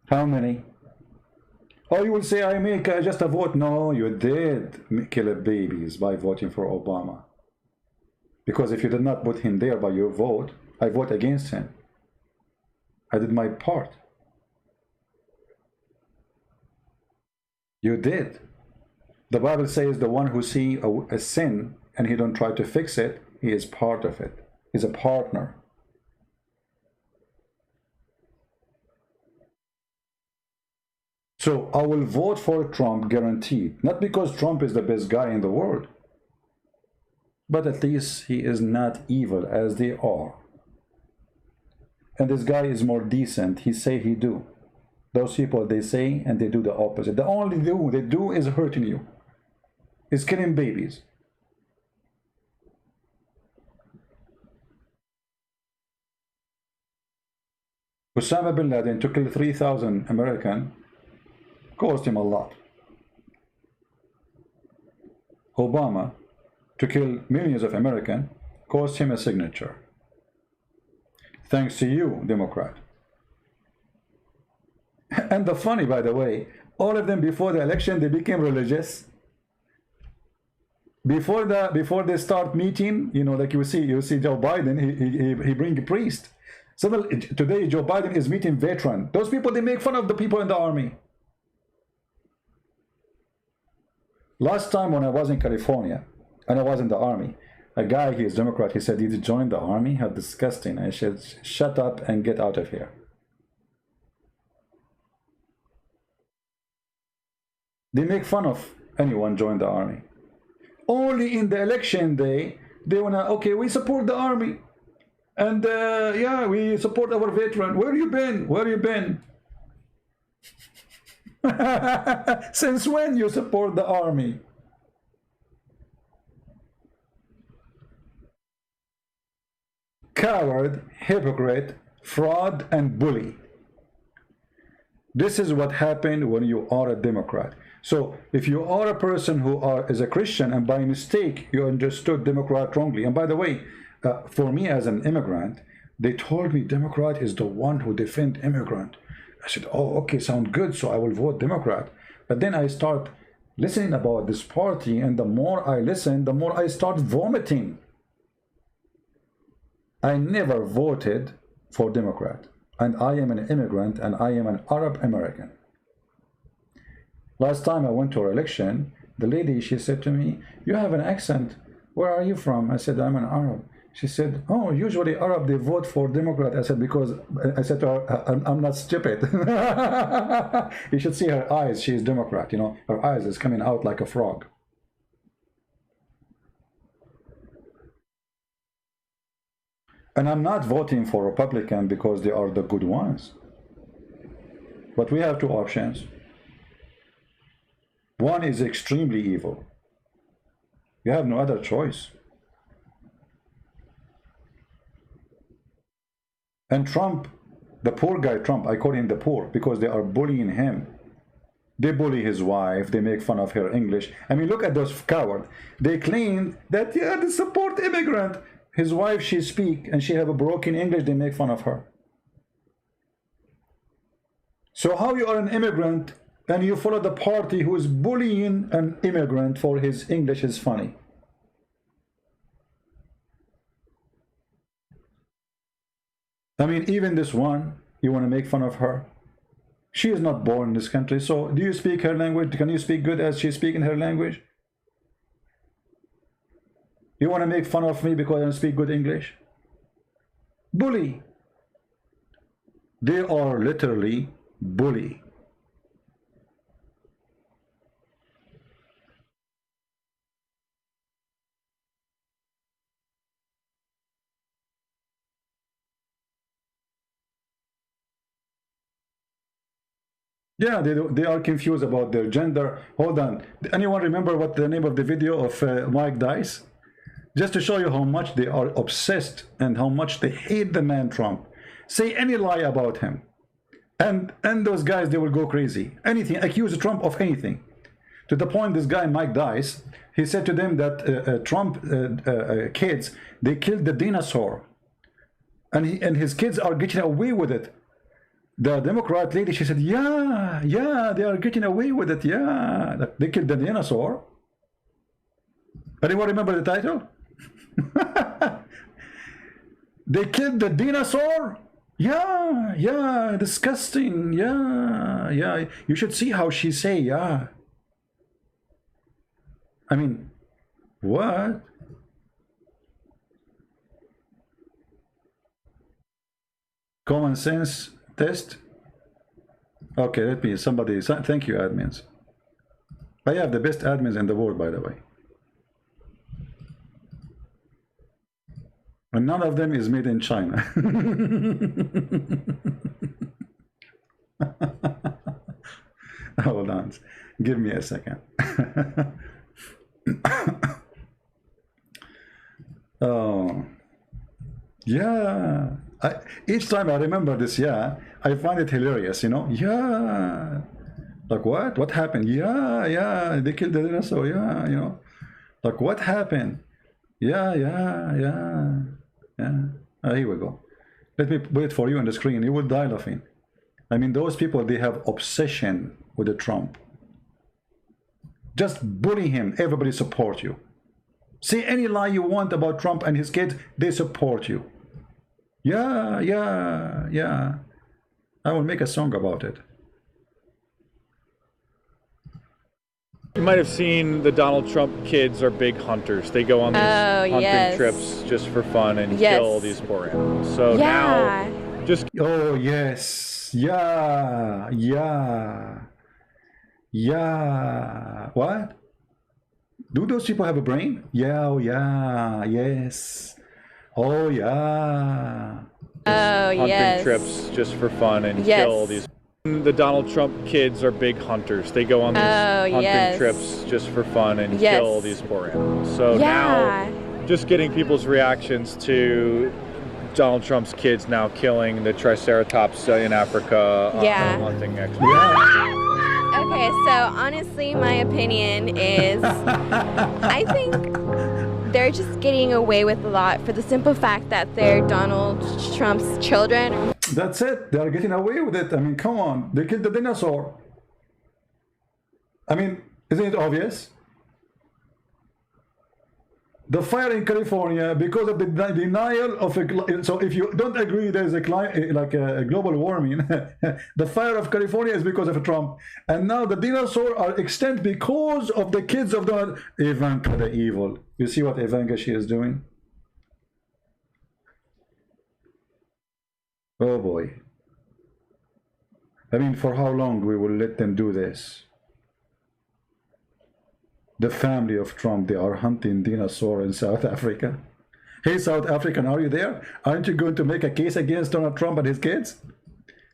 How many? Oh, you will say, I make just a vote. No, you did kill babies by voting for Obama. Because if you did not put him there by your vote, I vote against him. I did my part. You did. The Bible says the one who sees a sin and he don't try to fix it, he is part of it. He's a partner. So I will vote for Trump guaranteed. Not because Trump is the best guy in the world, but at least he is not evil as they are. And this guy is more decent. He say he do. Those people, they say and they do the opposite. The only thing they do is hurting you. Is killing babies. Osama bin Laden to kill 3,000 Americans cost him a lot. Obama to kill millions of Americans cost him a signature. Thanks to you, Democrat. And the funny, by the way, all of them before the election, they became religious. Before they start meeting, you know, like you see Joe Biden, he bring a priest. So today Joe Biden is meeting veteran. Those people, they make fun of the people in the army. Last time when I was in California and I was in the army, a guy, he is Democrat, he said, did you join the army? How disgusting. I said, shut up and get out of here. They make fun of anyone join the army. Only in the election day, they wanna, okay, we support the army. And yeah, we support our veteran. Where you been? Where you been? Since when you support the army? Coward, hypocrite, fraud, and bully. This is what happened when you are a Democrat. So if you are a person who is a Christian and by mistake you understood Democrat wrongly, and by the way, for me as an immigrant, they told me Democrat is the one who defend immigrant. I said, oh, okay, sound good, so I will vote Democrat. But then I start listening about this party, and the more I listen, the more I start vomiting. I never voted for Democrat, and I am an immigrant, and I am an Arab American. Last time I went to her election, the lady, she said to me, you have an accent. Where are you from? I said, I'm an Arab. She said, oh, usually Arab, they vote for Democrat. I said, because, I said to her, I'm not stupid. You should see her eyes. She is Democrat, you know, her eyes is coming out like a frog. And I'm not voting for Republican because they are the good ones. But we have two options. One is extremely evil. You have no other choice. And Trump, the poor guy Trump, I call him the poor because they are bullying him. They bully his wife, they make fun of her English. I mean, look at those cowards. They claim that, yeah, they support immigrant. His wife, she speak and she have a broken English, they make fun of her. So how you are an immigrant and you follow the party who is bullying an immigrant for his English is funny? I mean, even this one, you want to make fun of her. She is not born in this country, so do you speak her language? Can you speak good as she speak in her language? You want to make fun of me because I don't speak good English? Bully. They are literally bully. Yeah, they are confused about their gender. Hold on. Anyone remember what the name of the video of Mike Dice? Just to show you how much they are obsessed and how much they hate the man Trump. Say any lie about him. And those guys, they will go crazy. Anything, accuse Trump of anything. To the point, this guy, Mike Dice, he said to them that Trump kids, they killed the dinosaur. And his kids are getting away with it. The Democrat lady, she said, yeah, they are getting away with it, yeah. They killed the dinosaur. Anyone remember the title? They killed the dinosaur? Yeah, disgusting, yeah. You should see how she say, yeah. I mean, what? Common sense test? Okay, let me, somebody, thank you, admins. I have the best admins in the world, by the way. And none of them is made in China. Hold on, give me a second. Oh, yeah. Each time I remember this, yeah, I find it hilarious, you know. Yeah, like what happened? Yeah, they killed the dinosaur. Yeah, you know, like what happened? Yeah. Here we go. Let me put it for you on the screen. You will die laughing. I mean, those people, they have obsession with the Trump. Just bully him, everybody support you. Say any lie you want about Trump and his kids, they support you. Yeah. I will make a song about it. You might have seen the Donald Trump kids are big hunters. They go on these hunting trips just for fun and kill these poor animals. So now, just... Oh, yes. Yeah. What? Do those people have a brain? Yes. Oh, yeah. Hunting trips just for fun and kill these... The Donald Trump kids are big hunters. They go on these hunting trips just for fun and kill these poor animals. So now, just getting people's reactions to Donald Trump's kids now killing the Triceratops in Africa on hunting expeditions. Okay, so honestly, my opinion is I think they're just getting away with a lot for the simple fact that they're Donald Trump's children. That's it. They're getting away with it. I mean, come on. They killed the dinosaur. I mean, isn't it obvious? The fire in California, because of the denial of a... So if you don't agree there's a global warming, the fire of California is because of Trump. And now the dinosaurs are extinct because of the kids of Donald... Ivanka the evil. You see what Ivanka she is doing? Oh boy. I mean, for how long we will let them do this? The family of Trump, they are hunting dinosaur in South Africa. Hey, South African, are you there? Aren't you going to make a case against Donald Trump and his kids?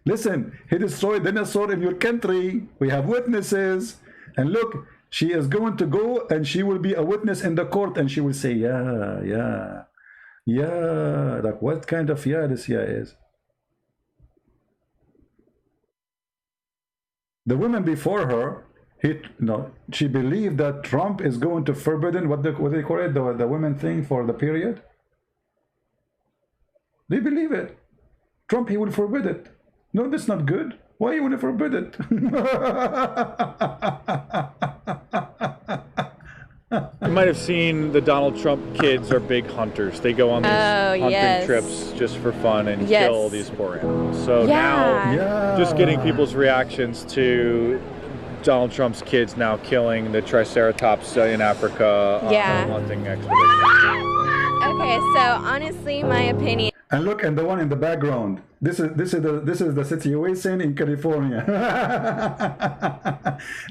Listen, he destroyed dinosaur in your country. We have witnesses. And look, she is going to go and she will be a witness in the court and she will say, yeah. Like what kind of this is? The woman before her, she believed that Trump is going to forbidden what they call it, the women thing for the period. They believe it. Trump, he will forbid it. No, that's not good. Why you want to forbid it? You might have seen the Donald Trump kids are big hunters. They go on these hunting trips just for fun and kill these poor animals. So now, just getting people's reactions to Donald Trump's kids now killing the Triceratops in Africa on a hunting expedition. Okay, so honestly, my opinion. And look, and the one in the background. This is the situation in California.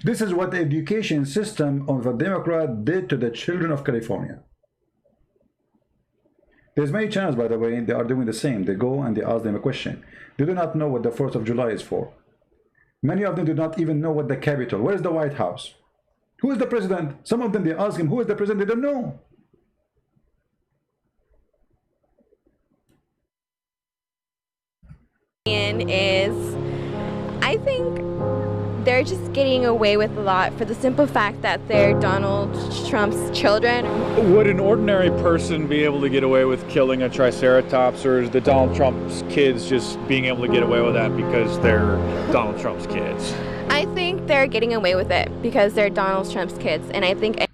This is what the education system of the Democrat did to the children of California. There's many channels, by the way, they are doing the same. They go and they ask them a question. They do not know what the 4th of July is for. Many of them do not even know what the Capitol. Where is the White House? Who is the president? Some of them, they ask him, who is the president? They don't know. Is I think they're just getting away with a lot for the simple fact that they're Donald Trump's children. Would an ordinary person be able to get away with killing a Triceratops, or is the Donald Trump's kids just being able to get away with that because they're Donald Trump's kids? I think they're getting away with it because they're Donald Trump's kids, and I think.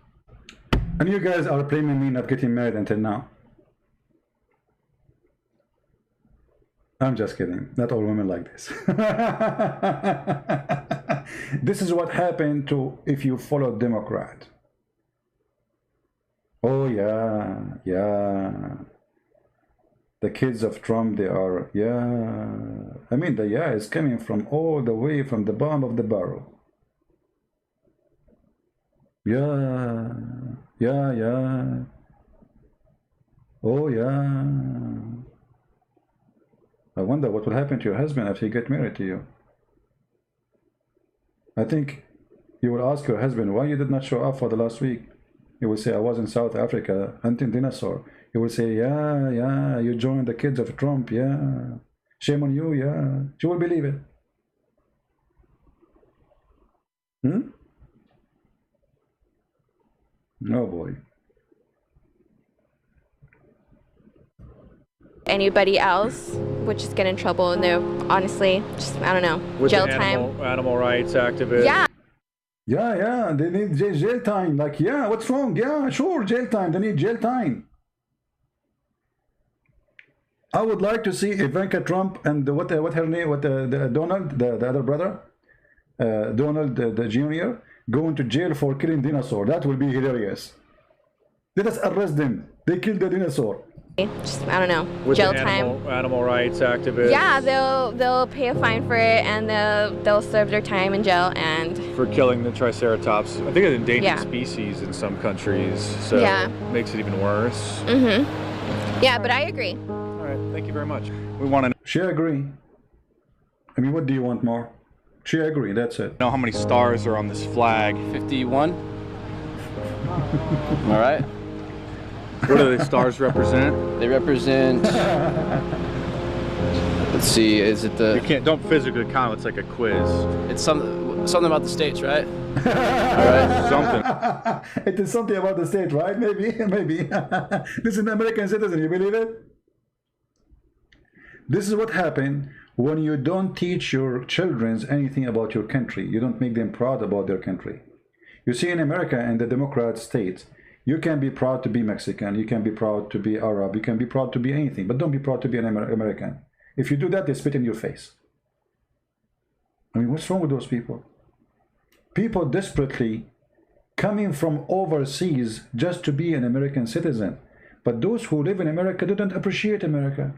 And you guys are blaming me not getting married until now. I'm just kidding. Not all women like this. This is what happened to if you follow Democrat. Oh yeah, yeah. The kids of Trump, they are, yeah. I mean, the yeah is coming from all the way from the bottom of the barrel. Yeah, yeah, yeah. Oh yeah. I wonder what will happen to your husband if he get married to you. I think you will ask your husband why you did not show up for the last week. He will say, I was in South Africa hunting dinosaur. He will say, yeah, yeah, you joined the kids of Trump, yeah. Shame on you, yeah. She will believe it. Oh boy. Anybody else would just get in trouble, and they're honestly just, I don't know, with jail animal rights activists. Yeah, they need jail time. Like, yeah, what's wrong? Yeah, sure, jail time. They need jail time. I would like to see Ivanka Trump and what her name, the Donald, the other brother, Donald the Jr. go into jail for killing dinosaur. That will be hilarious. Let us arrest them. They killed the dinosaur. Just, I don't know, with jail animal rights activists. Yeah, they'll pay a fine for it, and they'll serve their time in jail and for killing the Triceratops. I think it's an endangered species in some countries, so it makes it even worse. Yeah, but I agree. All right, thank you very much. We want to. She agree. I mean, what do you want more? She agree. That's it. Know how many stars are on this flag? 51. All right. What do the stars represent? They represent. Let's see. Is it the? You can't. Don't physically count. It's like a quiz. It's something about the states, right? All right. Something. It is something about the state, right? Maybe. This is an American citizen. You believe it? This is what happened when you don't teach your children anything about your country. You don't make them proud about their country. You see, in America and the Democrat states, you can be proud to be Mexican, you can be proud to be Arab, you can be proud to be anything, but don't be proud to be an American. If you do that, they spit in your face. I mean, what's wrong with those people? People desperately coming from overseas just to be an American citizen. But those who live in America don't appreciate America.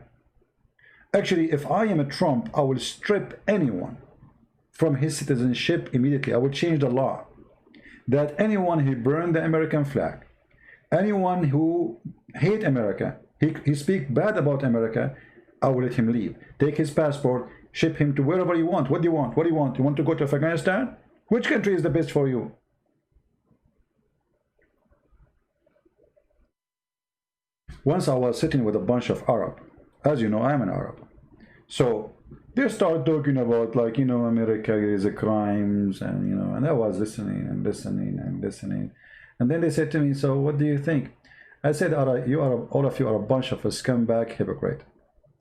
Actually, if I am a Trump, I will strip anyone from his citizenship immediately. I will change the law that anyone who burned the American flag, anyone who hate America, he speak bad about America, I will let him leave. Take his passport, ship him to wherever you want. What do you want? What do you want? You want to go to Afghanistan? Which country is the best for you? Once I was sitting with a bunch of Arab. As you know, I'm an Arab. So they start talking about, like, you know, America is a crimes, and, you know, and I was listening and listening and listening. And then they said to me, so what do you think? I said, all of you are a bunch of a scumbag hypocrite.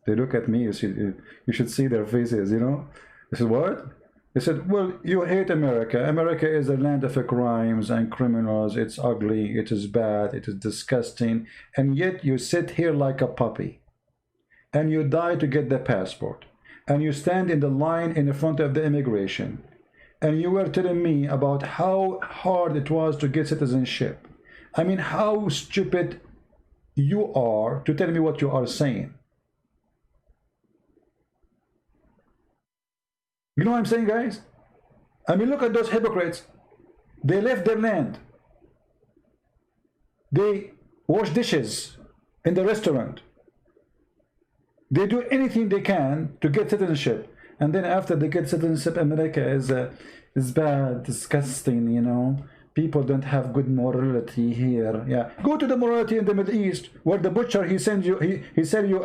They look at me, you should see their faces, you know. I said, what? They said, well, you hate America. America is a land of crimes and criminals. It's ugly, it is bad, it is disgusting. And yet you sit here like a puppy. And you die to get the passport. And you stand in the line in front of the immigration. And you were telling me about how hard it was to get citizenship. I mean, how stupid you are to tell me what you are saying. You know what I'm saying, guys? I mean, look at those hypocrites. They left their land. They wash dishes in the restaurant. They do anything they can to get citizenship. And then after they get citizenship, America is bad, disgusting, you know. People don't have good morality here. Yeah, go to the morality in the Middle East, where the butcher, he sends you, he sell you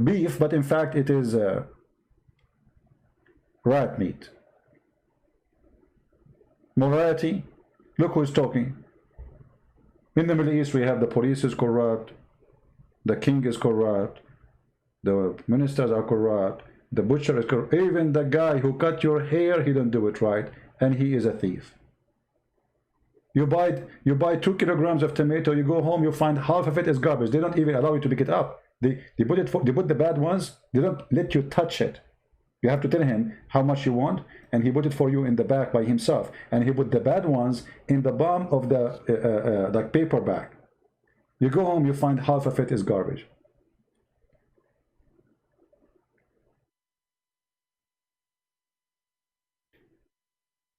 beef, but in fact it is rat meat. Morality, look who's talking. In the Middle East, we have the police is corrupt, the king is corrupt, the ministers are corrupt, the butcher is corrupt, even the guy who cut your hair, he don't do it right, and he is a thief. You buy 2 kilograms of tomato, you go home, you find half of it is garbage. They don't even allow you to pick it up. They put the bad ones, they don't let you touch it. You have to tell him how much you want, and he put it for you in the back by himself. And he put the bad ones in the bottom of the paper bag. You go home, you find half of it is garbage.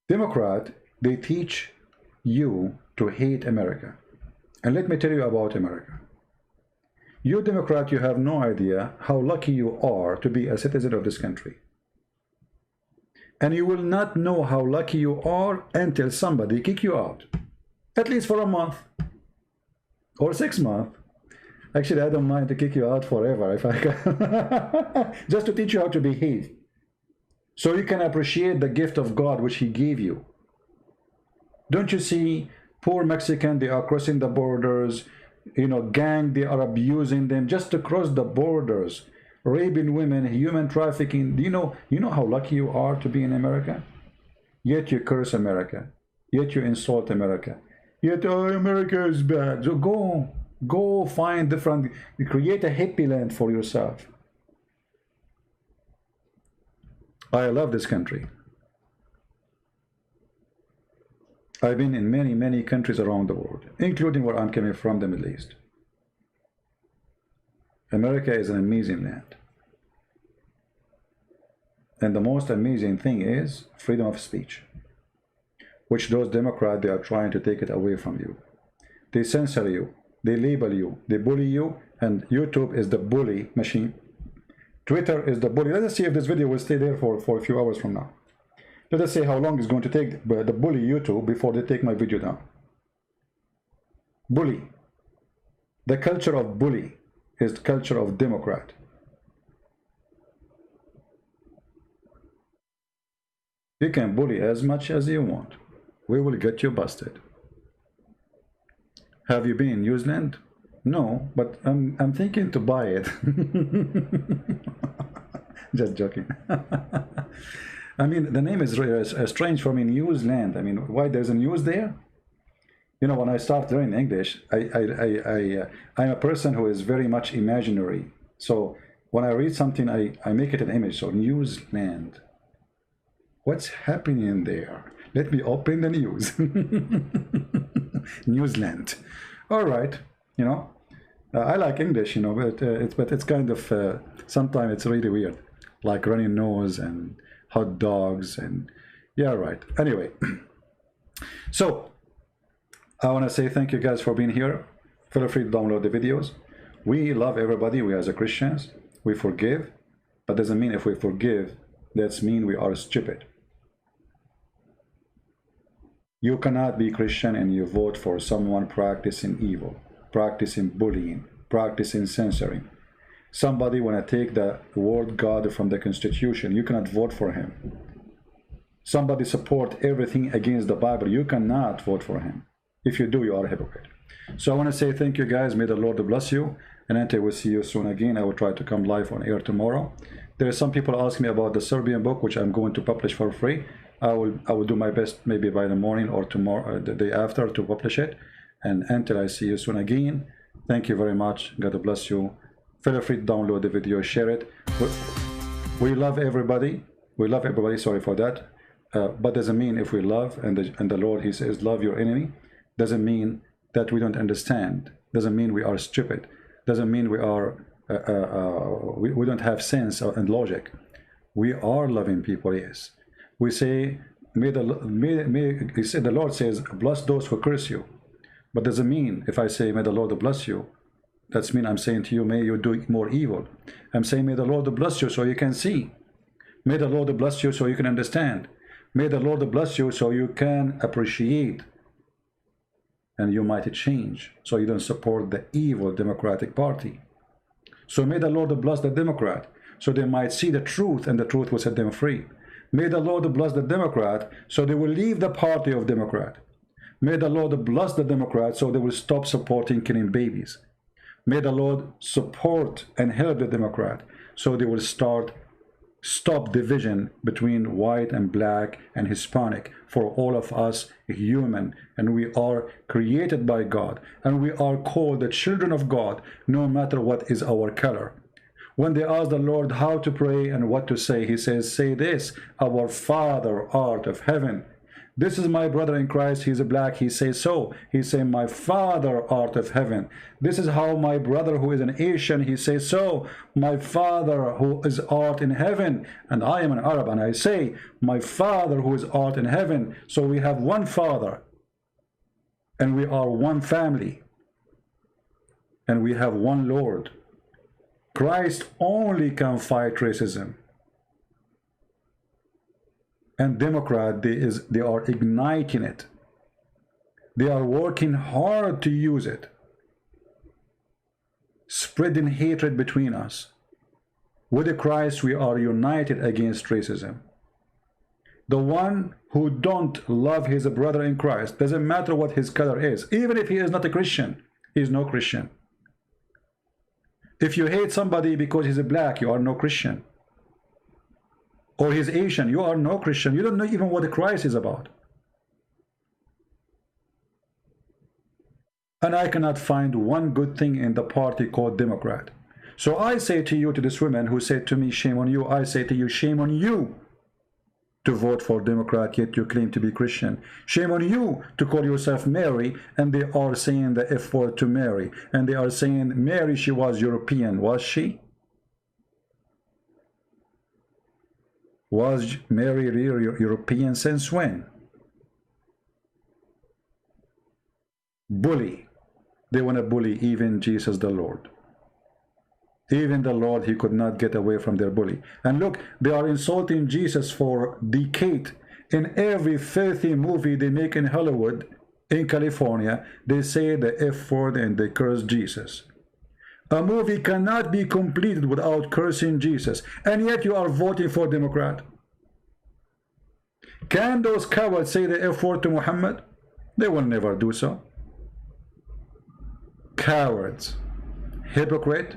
Democrat, they teach you to hate America. And let me tell you about America. You Democrat, you have no idea how lucky you are to be a citizen of this country. And you will not know how lucky you are until somebody kick you out. At least for a month. Or 6 months. Actually, I don't mind to kick you out forever if I can. Just to teach you how to behave. So you can appreciate the gift of God which He gave you. Don't you see poor Mexican, they are crossing the borders, you know, gang, they are abusing them just to cross the borders, raping women, human trafficking. Do you know how lucky you are to be in America? Yet you curse America. Yet you insult America. Yet, oh, America is bad. So go find different, create a hippie land for yourself. I love this country. I've been in many, many countries around the world, including where I'm coming from, the Middle East. America is an amazing land. And the most amazing thing is freedom of speech, which those Democrats, they are trying to take it away from you. They censor you, they label you, they bully you, and YouTube is the bully machine. Twitter is the bully. Let us see if this video will stay there for a few hours from now. Let us see how long it's going to take the bully YouTube before they take my video down. Bully. The culture of bully is the culture of Democrat. You can bully as much as you want. We will get you busted. Have you been in New Zealand? No, but I'm thinking to buy it. Just joking. I mean, the name is really strange for me, New Zealand. I mean, why there's a news there? You know, when I start learning English, I'm a person who is very much imaginary. So when I read something, I make it an image. So New Zealand. What's happening there? Let me open the news. New Zealand. All right. You know, I like English, you know, but it's kind of, sometimes it's really weird. Like runny nose and hot dogs and yeah, right. Anyway, so I want to say thank you guys for being here. Feel free to download the videos. We love everybody. We as a Christians, we forgive, but doesn't mean if we forgive, that's mean we are stupid. You cannot be Christian and you vote for someone practicing evil, practicing bullying, practicing censoring. Somebody want to take the word God from the Constitution, you cannot vote for him. Somebody support everything against the Bible, you cannot vote for him. If you do, you are a hypocrite. So I want to say thank you guys. May the Lord bless you. And until we see you soon again, I will try to come live on air tomorrow. There are some people asking me about the Serbian book, which I'm going to publish for free. I will do my best, maybe by the morning or tomorrow, the day after, to publish it. And until I see you soon again, thank you very much. God bless you. Feel free to download the video, share it. We love everybody. We love everybody. Sorry for that. But doesn't mean if we love, and the Lord, he says, love your enemy, doesn't mean that we don't understand. Doesn't mean we are stupid. Doesn't mean we are we don't have sense and logic. We are loving people, yes. We say, he said, the Lord says, bless those who curse you. But doesn't mean if I say, may the Lord bless you, that's mean I'm saying to you, may you do more evil. I'm saying, may the Lord bless you so you can see. May the Lord bless you so you can understand. May the Lord bless you so you can appreciate. And you might change, so you don't support the evil Democratic Party. So may the Lord bless the Democrat, so they might see the truth, and the truth will set them free. May the Lord bless the Democrat, so they will leave the party of Democrat. May the Lord bless the Democrat, so they will stop supporting killing babies. May the Lord support and help the Democrat, so they will stop division between white and black and Hispanic. For all of us human, and we are created by God, and we are called the children of God, no matter what is our color. When they ask the Lord how to pray and what to say, he says, say this, our Father art of heaven. This is my brother in Christ, he's a black, he says so. He says, my Father art of heaven. This is how my brother who is an Asian, he says so. My Father who is art in heaven. And I am an Arab, and I say, my Father who is art in heaven. So we have one Father, and we are one family, and we have one Lord. Christ only can fight racism. And Democrat, they are igniting it. They are working hard to use it, spreading hatred between us. With Christ, we are united against racism. The one who don't love his brother in Christ, doesn't matter what his color is, even if he is not a Christian, he is no Christian. If you hate somebody because he's a black, you are no Christian. Or he's Asian, you are no Christian. You don't know even what the Christ is about. And I cannot find one good thing in the party called Democrat. So I say to you, to this woman who said to me, shame on you, I say to you, shame on you to vote for Democrat, yet you claim to be Christian. Shame on you to call yourself Mary, and they are saying the F word to Mary. And they are saying, Mary, she was European. Was she? Was Mary real European since when? Bully. They want to bully even Jesus the Lord. Even the Lord, he could not get away from their bully. And look, they are insulting Jesus for decades. In every filthy movie they make in Hollywood, in California, they say the F word and they curse Jesus. A movie cannot be completed without cursing Jesus, and yet you are voting for Democrat. Can those cowards say the F word to Muhammad? They will never do so. Cowards, hypocrite,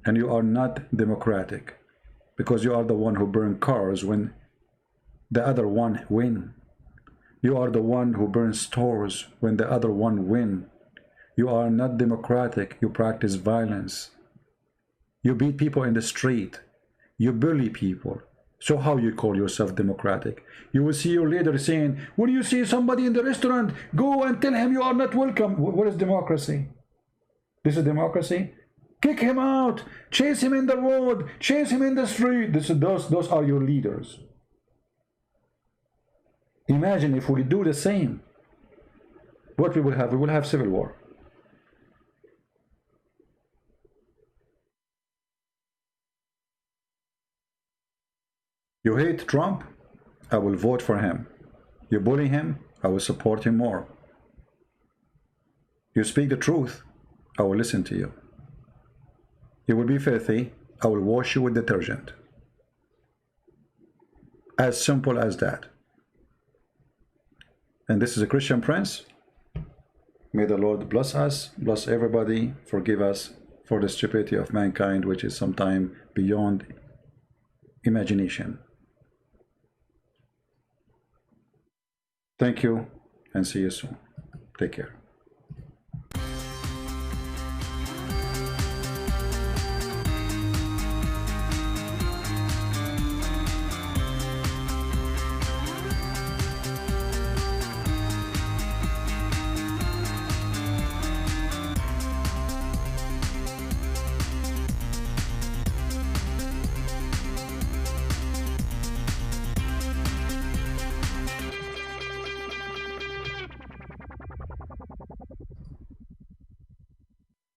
and you are not democratic, because you are the one who burn cars when the other one win. You are the one who burns stores when the other one win. You are not democratic. You practice violence. You beat people in the street. You bully people. So how you call yourself democratic? You will see your leader saying, when you see somebody in the restaurant, go and tell him you are not welcome. What is democracy? This is democracy? Kick him out. Chase him in the road. Chase him in the street. Those are your leaders. Imagine if we do the same. What we will have? We will have civil war. You hate Trump? I will vote for him. You bully him? I will support him more. You speak the truth? I will listen to you. You will be filthy? I will wash you with detergent. As simple as that. And this is a Christian prince? May the Lord bless us, bless everybody, forgive us for the stupidity of mankind, which is sometimes beyond imagination. Thank you, and see you soon. Take care.